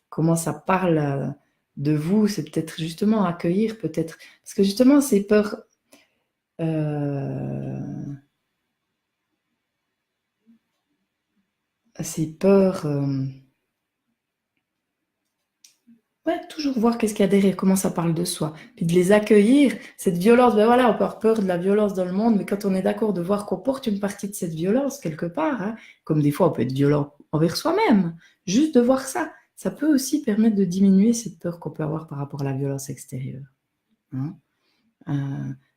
comment ça parle de vous. C'est peut-être justement accueillir, peut-être. Parce que justement, ces peurs. Ces peurs. Ouais, toujours voir qu'est-ce qu'il y a derrière, comment ça parle de soi. Puis de les accueillir, cette violence, ben voilà, on peut avoir peur de la violence dans le monde, mais quand on est d'accord de voir qu'on porte une partie de cette violence quelque part, hein, comme des fois on peut être violent envers soi-même, juste de voir ça, ça peut aussi permettre de diminuer cette peur qu'on peut avoir par rapport à la violence extérieure. Hein.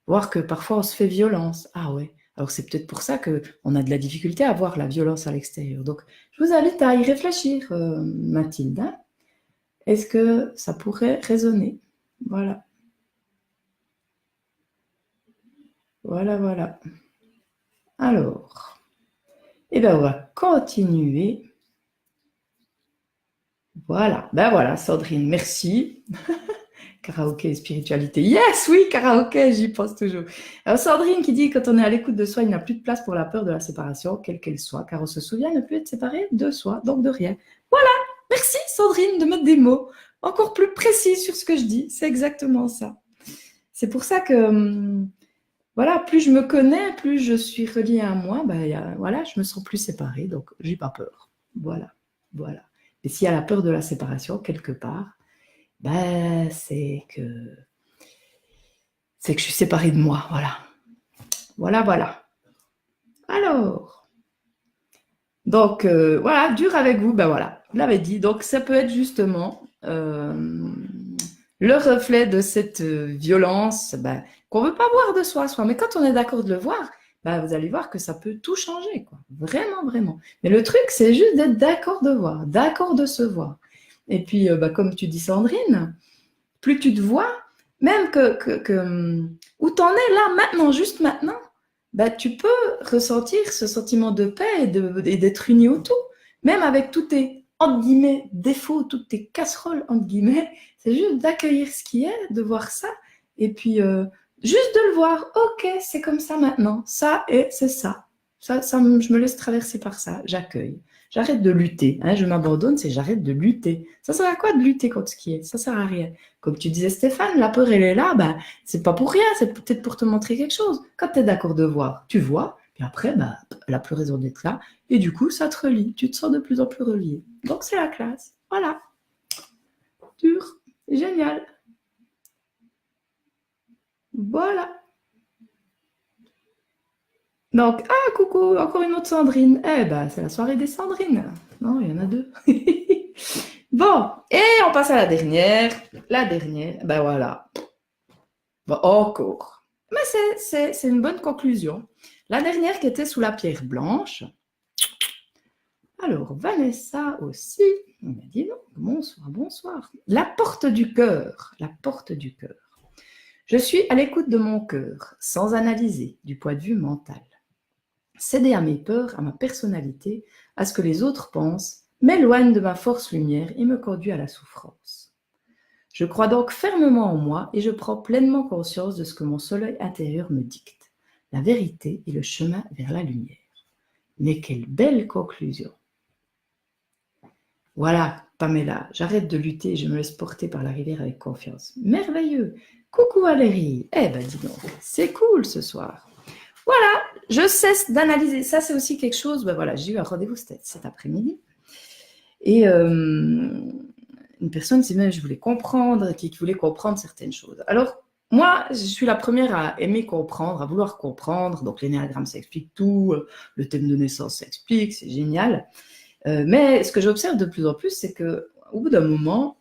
Voir que parfois on se fait violence. Ah ouais, alors c'est peut-être pour ça qu'on a de la difficulté à voir la violence à l'extérieur. Donc je vous invite à y réfléchir, Mathilde. Hein. Est-ce que ça pourrait résonner? Voilà. Voilà. Alors, eh bien, on va continuer. Voilà. Ben voilà, Sandrine, merci. Karaoké et spiritualité. Yes, oui, karaoké, j'y pense toujours. Alors, Sandrine qui dit, quand on est à l'écoute de soi, il n'y a plus de place pour la peur de la séparation, quelle qu'elle soit, car on se souvient ne plus être séparé de soi, donc de rien. Voilà. Merci, Sandrine, de mettre des mots encore plus précis sur ce que je dis. C'est exactement ça. C'est pour ça que, voilà, plus je me connais, plus je suis reliée à moi, voilà, je me sens plus séparée, donc j'ai pas peur. Voilà, voilà. Et s'il y a la peur de la séparation quelque part, c'est que je suis séparée de moi, voilà. Voilà, voilà. Alors, donc voilà, dur avec vous, voilà, vous l'avez dit. Donc ça peut être justement le reflet de cette violence qu'on ne veut pas voir de soi. Mais quand on est d'accord de le voir, vous allez voir que ça peut tout changer, quoi. Vraiment, vraiment. Mais le truc, c'est juste d'être d'accord de voir, d'accord de se voir. Et puis, comme tu dis, Sandrine, plus tu te vois, même où tu en es là, maintenant, juste maintenant, tu peux ressentir ce sentiment de paix et d'être uni autour, même avec tous tes, entre guillemets, défauts, toutes tes casseroles, entre guillemets. C'est juste d'accueillir ce qui est, de voir ça, et puis juste de le voir. Ok, c'est comme ça maintenant, ça et c'est ça. Je me laisse traverser par ça, j'accueille. J'arrête de lutter, hein, je m'abandonne, c'est j'arrête de lutter. Ça sert à quoi de lutter contre ce qui est? Ça sert à rien. Comme tu disais Stéphane, la peur elle est là, c'est pas pour rien, c'est peut-être pour te montrer quelque chose. Quand tu es d'accord de voir, tu vois, puis après, elle n'a plus raison d'être là, et du coup, ça te relie, tu te sens de plus en plus relié. Donc c'est la classe, voilà. Dur, génial. Voilà. Donc, coucou, encore une autre Sandrine. C'est la soirée des Sandrines. Non, il y en a deux. Bon, et on passe à la dernière. La dernière, voilà. Bon, encore. Mais c'est une bonne conclusion. La dernière qui était sous la pierre blanche. Alors, Vanessa aussi. On m'a dit non. Bonsoir, bonsoir. La porte du cœur. La porte du cœur. Je suis à l'écoute de mon cœur, sans analyser, du point de vue mental. Céder à mes peurs, à ma personnalité, à ce que les autres pensent, m'éloigne de ma force lumière et me conduit à la souffrance. Je crois donc fermement en moi et je prends pleinement conscience de ce que mon soleil intérieur me dicte, la vérité et le chemin vers la lumière. Mais quelle belle conclusion! Voilà, Pamela, j'arrête de lutter et je me laisse porter par la rivière avec confiance. Merveilleux! Coucou Valérie! Dis donc, c'est cool ce soir. Voilà, je cesse d'analyser. Ça, c'est aussi quelque chose, j'ai eu un rendez-vous cet après-midi. Et une personne s'est dit, je voulais comprendre, qui voulait comprendre certaines choses. Alors, moi, je suis la première à aimer comprendre, à vouloir comprendre. Donc, l'énéagramme, ça explique tout. Le thème de naissance, ça explique, c'est génial. Mais ce que j'observe de plus en plus, c'est qu'au bout d'un moment,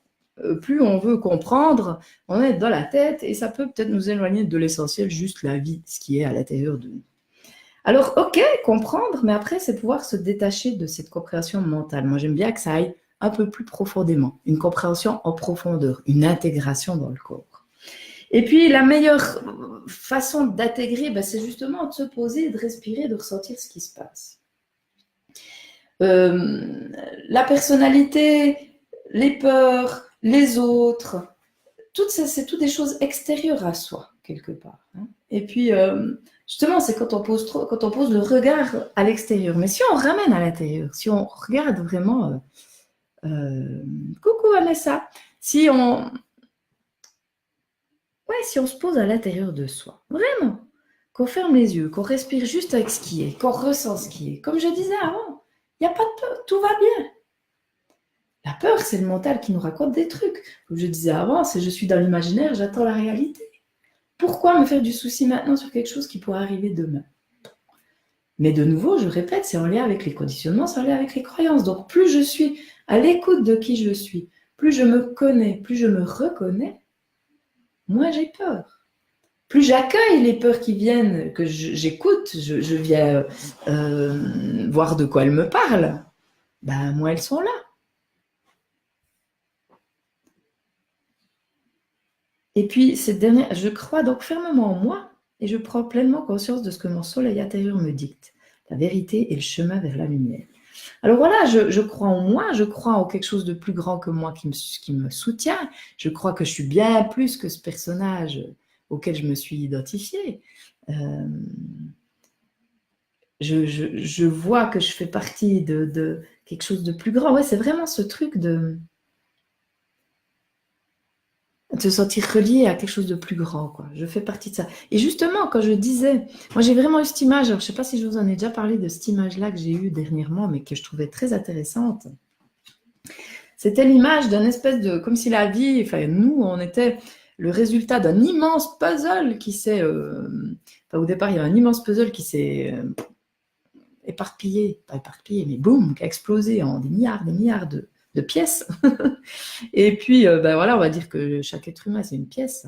plus on veut comprendre, on est dans la tête et ça peut peut-être nous éloigner de l'essentiel, juste la vie, ce qui est à l'intérieur de nous. Alors, ok, comprendre, mais après, c'est pouvoir se détacher de cette compréhension mentale. Moi, j'aime bien que ça aille un peu plus profondément, une compréhension en profondeur, une intégration dans le corps. Et puis, la meilleure façon d'intégrer, c'est justement de se poser, de respirer, de ressentir ce qui se passe. La personnalité, les peurs, les autres, c'est toutes des choses extérieures à soi, quelque part. Hein. Et puis, justement, c'est quand on pose le regard à l'extérieur. Mais si on ramène à l'intérieur, si on regarde vraiment... coucou Vanessa! Si on se pose à l'intérieur de soi, vraiment, qu'on ferme les yeux, qu'on respire juste avec ce qui est, qu'on ressent ce qui est. Comme je disais avant, il n'y a pas de peur, tout va bien. La peur, c'est le mental qui nous raconte des trucs. Comme je disais avant, c'est je suis dans l'imaginaire, j'attends la réalité. Pourquoi me faire du souci maintenant sur quelque chose qui pourrait arriver demain? Mais de nouveau, je répète, c'est en lien avec les conditionnements, c'est en lien avec les croyances. Donc, plus je suis à l'écoute de qui je suis, plus je me connais, plus je me reconnais, moins j'ai peur. Plus j'accueille les peurs qui viennent, que j'écoute, je viens voir de quoi elles me parlent, moins elles sont là. Et puis, cette dernière, je crois donc fermement en moi et je prends pleinement conscience de ce que mon soleil intérieur me dicte, la vérité et le chemin vers la lumière. Alors voilà, je crois en moi, je crois en quelque chose de plus grand que moi qui me soutient. Je crois que je suis bien plus que ce personnage auquel je me suis identifiée. Je vois que je fais partie de quelque chose de plus grand. Ouais, c'est vraiment ce truc de de se sentir relié à quelque chose de plus grand, quoi. Je fais partie de ça. Et justement, quand je disais, moi j'ai vraiment eu cette image, alors je ne sais pas si je vous en ai déjà parlé de cette image-là que j'ai eue dernièrement, mais que je trouvais très intéressante. C'était l'image d'un espèce de, comme si la vie, enfin nous, on était le résultat d'un immense puzzle qui s'est, au départ il y a un immense puzzle qui s'est éparpillé, pas éparpillé, mais boum, qui a explosé en des milliards de pièces. Et puis, voilà, on va dire que chaque être humain, c'est une pièce.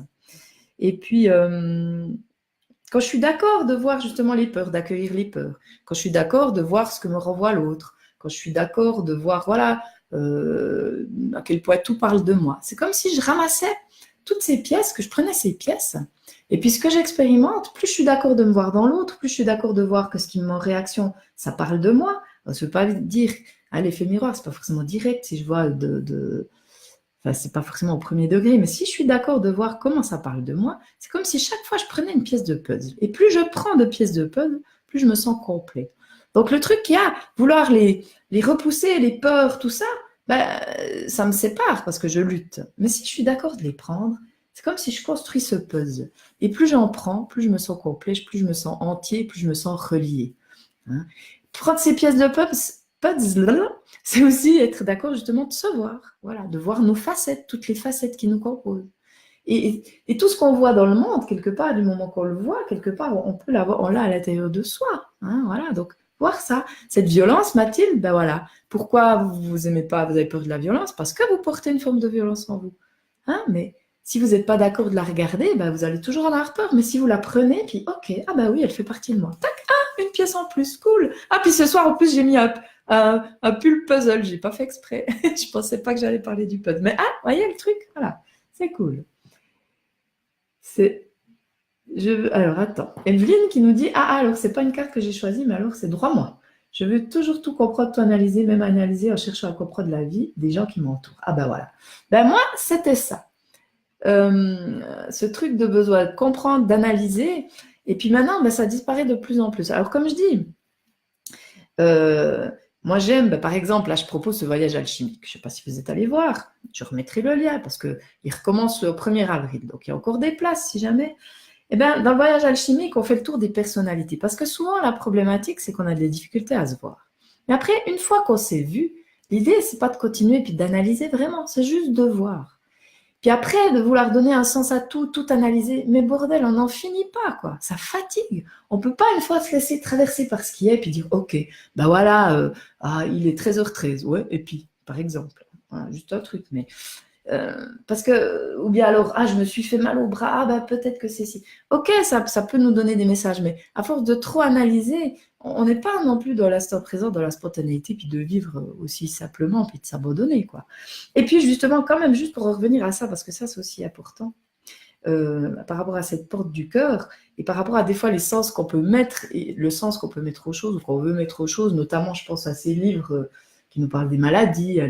Et puis, quand je suis d'accord de voir justement les peurs, d'accueillir les peurs, quand je suis d'accord de voir ce que me renvoie l'autre, quand je suis d'accord de voir, voilà, à quel point tout parle de moi, c'est comme si je ramassais toutes ces pièces, que je prenais ces pièces, et puis ce que j'expérimente, plus je suis d'accord de me voir dans l'autre, plus je suis d'accord de voir que ce qui me met en réaction, ça parle de moi. Ça ne veut pas dire, l'effet miroir, c'est pas forcément direct, si je vois enfin, c'est pas forcément au premier degré, mais si je suis d'accord de voir comment ça parle de moi, c'est comme si chaque fois je prenais une pièce de puzzle. Et plus je prends de pièces de puzzle, plus je me sens complet. Donc le truc qu'il y a, vouloir les repousser, les peurs, tout ça, ça me sépare parce que je lutte. Mais si je suis d'accord de les prendre, c'est comme si je construis ce puzzle. Et plus j'en prends, plus je me sens complet, plus je me sens entier, plus je me sens relié. Hein. Prendre ces pièces de puzzle, c'est aussi être d'accord justement de se voir, voilà, de voir nos facettes, toutes les facettes qui nous composent. Et tout ce qu'on voit dans le monde, quelque part, du moment qu'on le voit, quelque part, on peut l'avoir, on l'a à l'intérieur de soi. Hein, voilà, donc voir ça. Cette violence, Mathilde, ben voilà. Pourquoi vous aimez pas, vous avez peur de la violence? Parce que vous portez une forme de violence en vous. Hein, mais si vous n'êtes pas d'accord de la regarder, ben vous allez toujours en avoir peur. Mais si vous la prenez, puis ok, ah bah oui, elle fait partie de moi. Tac, une pièce en plus, cool. Ah, puis ce soir, en plus, j'ai mis un pull puzzle. J'ai pas fait exprès. Je pensais pas que j'allais parler du puzzle. Mais voyez le truc, voilà, c'est cool. Alors, attends. Evelyne qui nous dit alors, c'est pas une carte que j'ai choisie, mais alors, c'est droit moi. Je veux toujours tout comprendre, tout analyser, même analyser en cherchant à comprendre la vie des gens qui m'entourent. Ah, ben voilà. Ben moi, c'était ça. Ce truc de besoin de comprendre, d'analyser. Et puis maintenant, ça disparaît de plus en plus. Alors, comme je dis, moi, j'aime, par exemple, là, je propose ce voyage alchimique. Je ne sais pas si vous êtes allés voir. Je remettrai le lien parce qu'il recommence le 1er avril. Donc, il y a encore des places si jamais. Eh bien, dans le voyage alchimique, on fait le tour des personnalités. Parce que souvent, la problématique, c'est qu'on a des difficultés à se voir. Mais après, une fois qu'on s'est vu, l'idée, c'est pas de continuer puis d'analyser vraiment. C'est juste de voir. Puis après, de vouloir donner un sens à tout analyser, mais bordel, on n'en finit pas, quoi. Ça fatigue. On peut pas une fois se laisser traverser par ce qui est, puis dire, ok, ben voilà, il est 13h13, ouais, et puis, par exemple, voilà, juste un truc, mais parce que, ou bien alors, je me suis fait mal au bras, peut-être que c'est si. Ok, ça peut nous donner des messages, mais à force de trop analyser, on n'est pas non plus dans l'instant présent, dans la spontanéité, puis de vivre aussi simplement, puis de s'abandonner, quoi. Et puis justement, quand même, juste pour revenir à ça, parce que ça, c'est aussi important, par rapport à cette porte du cœur, et par rapport à des fois les sens qu'on peut mettre, et le sens qu'on peut mettre aux choses, ou qu'on veut mettre aux choses, notamment, je pense à ces livres qui nous parlent des maladies,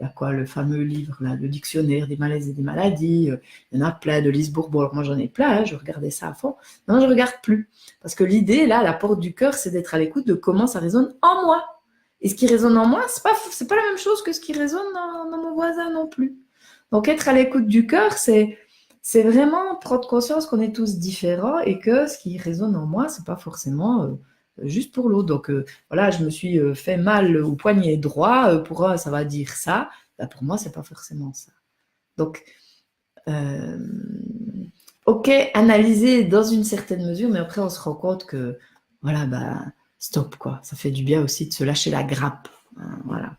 il y a quoi, le fameux livre, là, le dictionnaire des malaises et des maladies, il y en a plein, de Lise Bourbeau. Alors moi j'en ai plein, je regardais ça à fond. Non, je ne regarde plus. Parce que l'idée, là, la porte du cœur, c'est d'être à l'écoute de comment ça résonne en moi. Et ce qui résonne en moi, c'est pas la même chose que ce qui résonne dans mon voisin non plus. Donc être à l'écoute du cœur, c'est vraiment prendre conscience qu'on est tous différents et que ce qui résonne en moi, c'est pas forcément juste pour l'autre. Donc voilà, je me suis fait mal au poignet droit, pour un, ça va dire ça. Pour moi, c'est pas forcément ça. Donc, ok, analyser dans une certaine mesure, mais après on se rend compte que voilà, stop, quoi. Ça fait du bien aussi de se lâcher la grappe. Hein, voilà.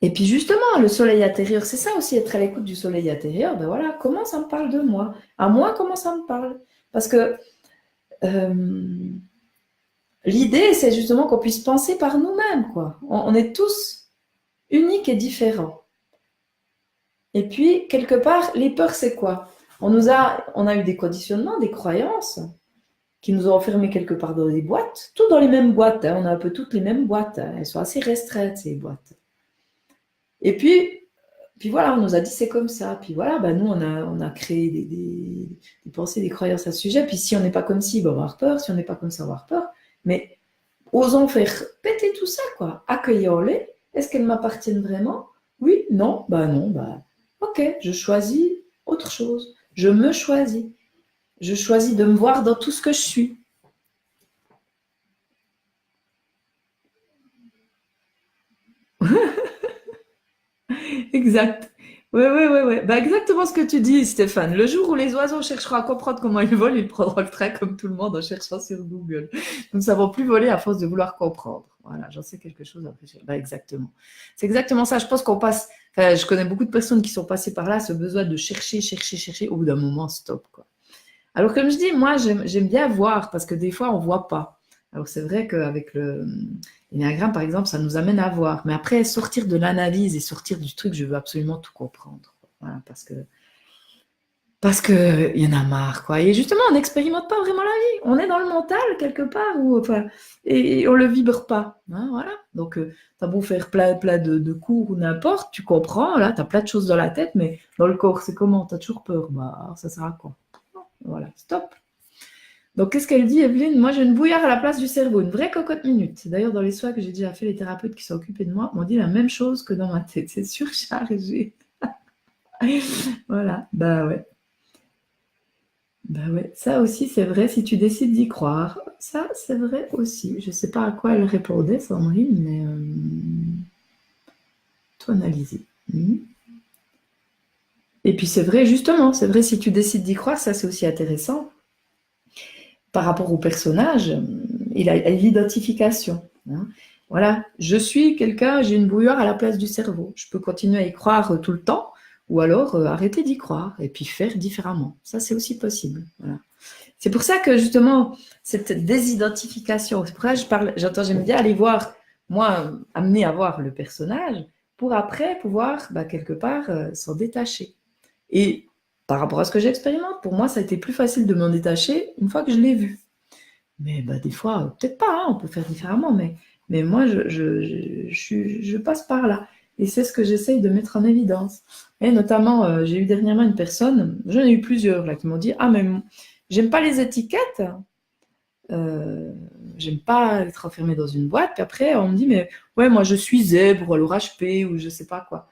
Et puis justement, le soleil intérieur, c'est ça aussi, être à l'écoute du soleil intérieur. Ben voilà, comment ça me parle de moi? À moi, comment ça me parle? Parce que l'idée, c'est justement qu'on puisse penser par nous-mêmes, quoi. On est tous uniques et différents. Et puis, quelque part, les peurs, c'est quoi? On a eu des conditionnements, des croyances qui nous ont enfermés quelque part dans des boîtes, tout dans les mêmes boîtes. Hein. On a un peu toutes les mêmes boîtes. Hein. Elles sont assez restreintes, ces boîtes. Et puis voilà, on nous a dit c'est comme ça. Puis voilà, nous, on a créé des pensées, des croyances à ce sujet. Puis si on n'est pas comme ci, on va avoir peur. Si on n'est pas comme ça, on va avoir peur. Mais osons faire péter tout ça, quoi. Accueillons-les. Est-ce qu'elles m'appartiennent vraiment? Oui, non, non, ok, je choisis autre chose. Je me choisis. Je choisis de me voir dans tout ce que je suis. Exact. Oui, oui, oui, oui. Bah, exactement ce que tu dis, Stéphane. Le jour où les oiseaux chercheront à comprendre comment ils volent, ils prendront le train comme tout le monde en cherchant sur Google. Nous ne savons plus voler à force de vouloir comprendre. Voilà, j'en sais quelque chose après. Bah, exactement. C'est exactement ça. Je pense qu'on passe. Enfin, je connais beaucoup de personnes qui sont passées par là, ce besoin de chercher, chercher, chercher. Au bout d'un moment, stop, quoi. Alors, comme je dis, moi, j'aime bien voir parce que des fois, on ne voit pas. Alors, c'est vrai qu'avec l'énéagramme, par exemple, ça nous amène à voir. Mais après, sortir de l'analyse et sortir du truc, je veux absolument tout comprendre. Voilà, parce que il y en a marre, quoi. Et justement, on n'expérimente pas vraiment la vie. On est dans le mental, quelque part, enfin, et on ne le vibre pas. Hein, voilà. Donc, tu as beau faire plein, plein de cours ou n'importe, tu comprends, là, tu as plein de choses dans la tête, mais dans le corps, c'est comment? Tu as toujours peur. Bah, alors, ça sert à quoi? Voilà, stop. Donc, qu'est-ce qu'elle dit, Evelyne? Moi, j'ai une bouillarde à la place du cerveau, une vraie cocotte minute. D'ailleurs, dans les soins que j'ai déjà fait, les thérapeutes qui sont occupés de moi m'ont dit la même chose que dans ma tête. C'est surchargé. Voilà, bah ouais. Bah ouais, ça aussi, c'est vrai si tu décides d'y croire. Ça, c'est vrai aussi. Je ne sais pas à quoi elle répondait, Sandrine, mais tout analyser. Et puis, c'est vrai, justement, c'est vrai si tu décides d'y croire, ça, c'est aussi intéressant. Par rapport au personnage, il a l'identification. Hein. Voilà, je suis quelqu'un, j'ai une bouilloire à la place du cerveau. Je peux continuer à y croire tout le temps, ou alors arrêter d'y croire et puis faire différemment. Ça, c'est aussi possible. Voilà. C'est pour ça que justement, cette désidentification, c'est pour ça que j'aime bien aller voir, moi, amener à voir le personnage, pour après pouvoir, quelque part, s'en détacher. Et par rapport à ce que j'expérimente, pour moi, ça a été plus facile de m'en détacher une fois que je l'ai vu. Mais des fois, peut-être pas, hein, on peut faire différemment, mais moi, je passe par là. Et c'est ce que j'essaye de mettre en évidence. Et notamment, j'ai eu dernièrement une personne, j'en ai eu plusieurs là, qui m'ont dit: ah, mais j'aime pas les étiquettes, j'aime pas être enfermée dans une boîte. Puis après, on me dit: mais ouais, moi je suis zèbre, ou alors HP, ou je sais pas quoi.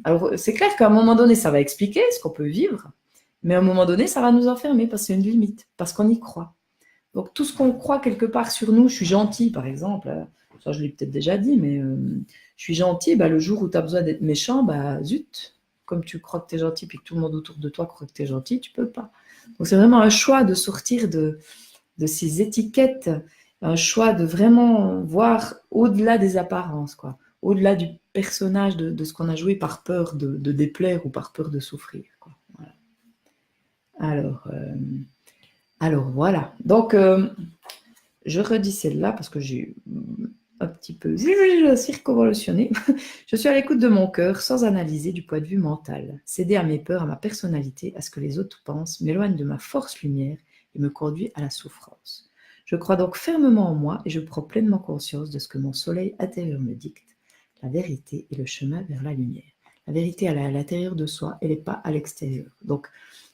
Alors, c'est clair qu'à un moment donné, ça va expliquer ce qu'on peut vivre, mais à un moment donné, ça va nous enfermer parce que c'est une limite, parce qu'on y croit. Donc, tout ce qu'on croit quelque part sur nous, je suis gentil, par exemple, ça je l'ai peut-être déjà dit, mais je suis gentil, le jour où tu as besoin d'être méchant, zut, comme tu crois que tu es gentil, puis que tout le monde autour de toi croit que tu es gentil, tu peux pas. Donc, c'est vraiment un choix de sortir de ces étiquettes, un choix de vraiment voir au-delà des apparences, quoi, au-delà du personnage, de ce qu'on a joué par peur de déplaire ou par peur de souffrir. Quoi. Voilà. Alors voilà. Donc, je redis celle-là parce que j'ai un petit peu circonvolutionné. Je suis à l'écoute de mon cœur sans analyser du point de vue mental. Céder à mes peurs, à ma personnalité, à ce que les autres pensent, m'éloigne de ma force lumière et me conduit à la souffrance. Je crois donc fermement en moi et je prends pleinement conscience de ce que mon soleil intérieur me dicte. La vérité est le chemin vers la lumière. La vérité, elle est à l'intérieur de soi, elle n'est pas à l'extérieur. Donc,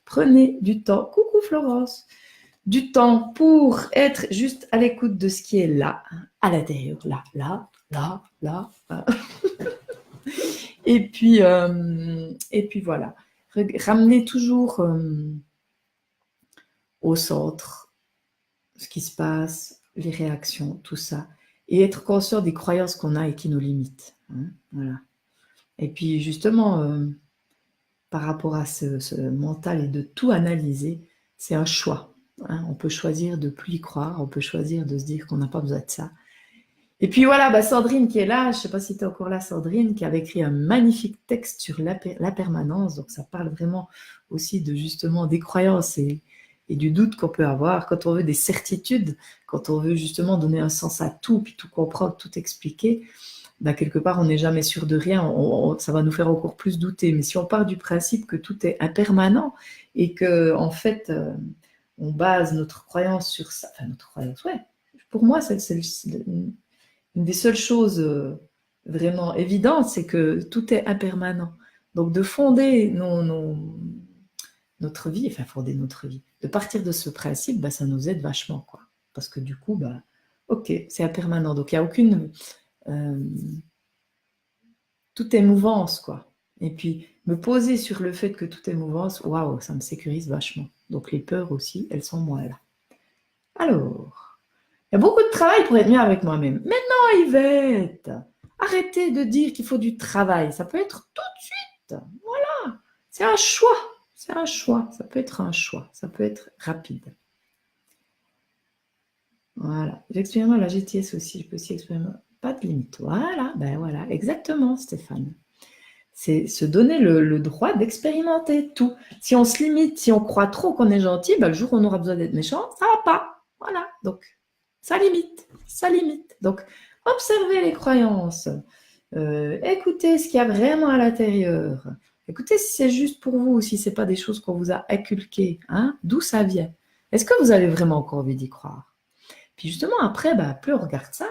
prenez du temps. Coucou Florence, du temps pour être juste à l'écoute de ce qui est là, à l'intérieur, là. Et puis voilà. Ramener toujours au centre ce qui se passe, les réactions, tout ça. Et être conscient des croyances qu'on a et qui nous limitent. Hein, voilà. Et puis justement, par rapport à ce mental et de tout analyser, c'est un choix. Hein. On peut choisir de ne plus y croire, on peut choisir de se dire qu'on n'a pas besoin de ça. Et puis voilà, Sandrine qui est là, je ne sais pas si tu es encore là, Sandrine, qui avait écrit un magnifique texte sur la permanence. Donc ça parle vraiment aussi de justement des croyances et du doute qu'on peut avoir quand on veut des certitudes, quand on veut justement donner un sens à tout, puis tout comprendre, tout expliquer. Quelque part, on n'est jamais sûr de rien, ça va nous faire encore plus douter. Mais si on part du principe que tout est impermanent et que, en fait, on base notre croyance sur ça, enfin notre croyance, ouais, pour moi, c'est une des seules choses vraiment évidentes, c'est que tout est impermanent. Donc, de fonder notre vie, de partir de ce principe, ça nous aide vachement, quoi. Parce que du coup, ok, c'est impermanent. Donc, il n'y a aucune... tout est mouvance, quoi. Et puis, me poser sur le fait que tout est mouvance, waouh, ça me sécurise vachement. Donc, les peurs aussi, elles sont moins là. Alors, il y a beaucoup de travail pour être mieux avec moi-même. Mais non, Yvette, arrêtez de dire qu'il faut du travail. Ça peut être tout de suite. Voilà, c'est un choix. C'est un choix. Ça peut être un choix. Ça peut être rapide. Voilà. J'expérimente la GTS aussi. Je peux aussi expérimenter. Pas de limite. Voilà. Ben voilà. Exactement, Stéphane. C'est se donner le droit d'expérimenter tout. Si on se limite, si on croit trop qu'on est gentil, ben le jour où on aura besoin d'être méchant, ça va pas. Voilà. Donc, ça limite. Ça limite. Donc, observez les croyances. Écoutez ce qu'il y a vraiment à l'intérieur. Écoutez si c'est juste pour vous, si ce n'est pas des choses qu'on vous a inculquées. Hein, d'où ça vient? Est-ce que vous avez vraiment encore envie d'y croire? Puis justement, après, bah, plus on regarde ça,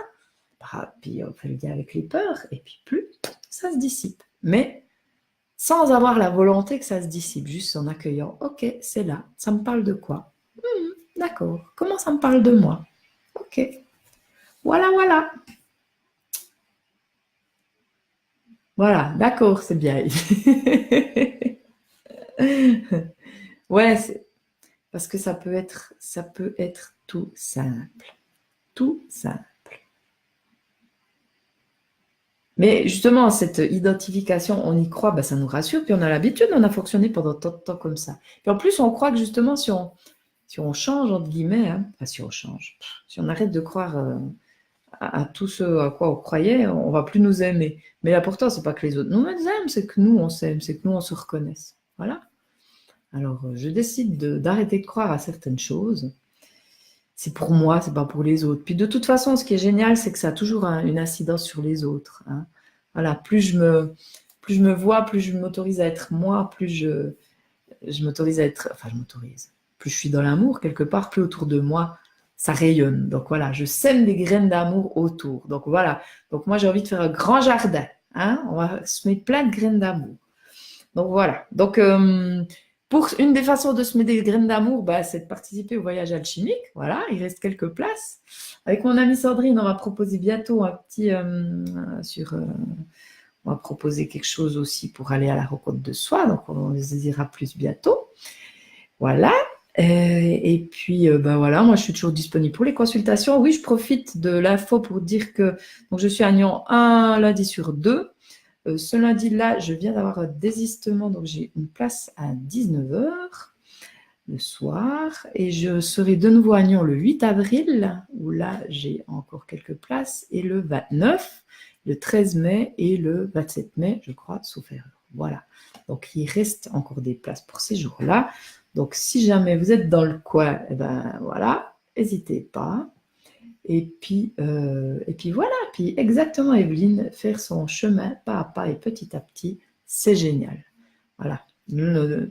bah, puis on fait le lien avec les peurs, et puis plus ça se dissipe. Mais sans avoir la volonté que ça se dissipe, juste en accueillant, ok, c'est là, ça me parle de quoi? D'accord, comment ça me parle de moi? Ok, voilà, voilà. Voilà, d'accord, c'est bien. Ouais, parce que ça peut être tout simple. Tout simple. Mais justement, cette identification, on y croit, bah, ça nous rassure, puis on a l'habitude, on a fonctionné pendant tant de temps comme ça. Puis en plus, on croit que justement, si on change, entre guillemets, hein, enfin, si on change, si on arrête de croire à tout ce à quoi on croyait, on va plus nous aimer. Mais l'important, c'est pas que les autres nous aiment, c'est que nous, on s'aime, c'est que nous, on se reconnaisse. Voilà. Alors, je décide d'arrêter de croire à certaines choses. C'est pour moi, c'est pas pour les autres. Puis de toute façon, ce qui est génial, c'est que ça a toujours une incidence sur les autres. Hein. Voilà, plus je me vois, plus je m'autorise à être moi, plus je m'autorise à être, enfin je m'autorise. Plus je suis dans l'amour quelque part, plus autour de moi ça rayonne. Donc voilà, je sème des graines d'amour autour. Donc voilà. Donc moi j'ai envie de faire un grand jardin. Hein. On va semer plein de graines d'amour. Donc voilà. Donc pour une des façons de semer des graines d'amour, bah, c'est de participer au voyage alchimique. Voilà, il reste quelques places. Avec mon amie Sandrine, on va proposer bientôt un petit on va proposer quelque chose aussi pour aller à la rencontre de soi. Donc on les dira plus bientôt. Voilà. Et puis ben voilà, moi je suis toujours disponible pour les consultations. Oui, je profite de l'info pour dire que donc je suis à Nyon un lundi sur 2. Ce lundi-là, je viens d'avoir un désistement, donc j'ai une place à 19h le soir. Et je serai de nouveau à Nyon le 8 avril, où là, j'ai encore quelques places. Et le 29, le 13 mai et le 27 mai, je crois, sauf erreur. Voilà. Donc, il reste encore des places pour ces jours-là. Donc, si jamais vous êtes dans le coin, eh ben voilà, n'hésitez pas. Et puis voilà, puis exactement Evelyne, faire son chemin pas à pas et petit à petit, c'est génial. Voilà,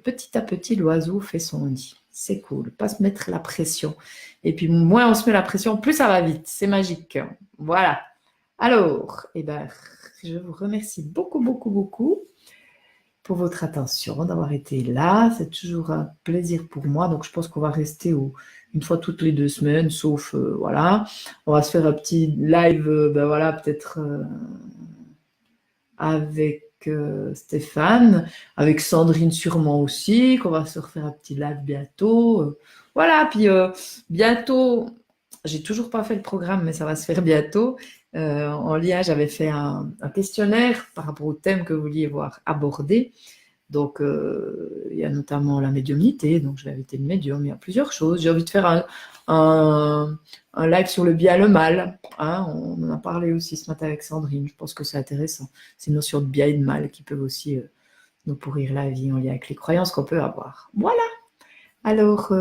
petit à petit, l'oiseau fait son nid. C'est cool, pas se mettre la pression. Et puis moins on se met la pression, plus ça va vite. C'est magique. Voilà. Alors, eh ben, je vous remercie beaucoup, beaucoup, beaucoup pour votre attention, d'avoir été là. C'est toujours un plaisir pour moi. Donc, je pense qu'on va rester une fois toutes les 2 semaines, sauf, voilà. On va se faire un petit live, ben voilà, peut-être avec Stéphane, avec Sandrine sûrement aussi, qu'on va se refaire un petit live bientôt. Voilà, puis bientôt, j'ai toujours pas fait le programme, mais ça va se faire bientôt. En lien, j'avais fait un questionnaire par rapport au thème que vous vouliez voir abordé. Donc, il y a notamment la médiumnité, donc je vais inviter le médium, il y a plusieurs choses. J'ai envie de faire un live sur le bien et le mal. Hein, on en a parlé aussi ce matin avec Sandrine, je pense que c'est intéressant. Ces notions de bien et de mal qui peuvent aussi nous pourrir la vie en lien avec les croyances qu'on peut avoir. Voilà. Alors,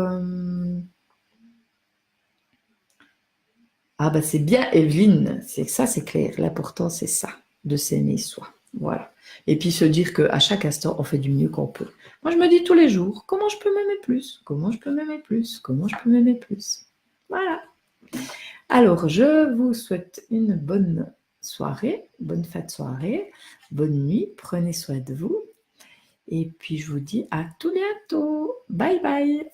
ah bah c'est bien Evelyne, c'est clair. L'important c'est ça, de s'aimer soi. Voilà. Et puis se dire qu'à chaque instant, on fait du mieux qu'on peut. Moi, je me dis tous les jours, comment je peux m'aimer plus? Comment je peux m'aimer plus? Comment je peux m'aimer plus? Voilà. Alors, je vous souhaite une bonne soirée, bonne fin de soirée, bonne nuit, prenez soin de vous. Et puis, je vous dis à tout bientôt. Bye bye.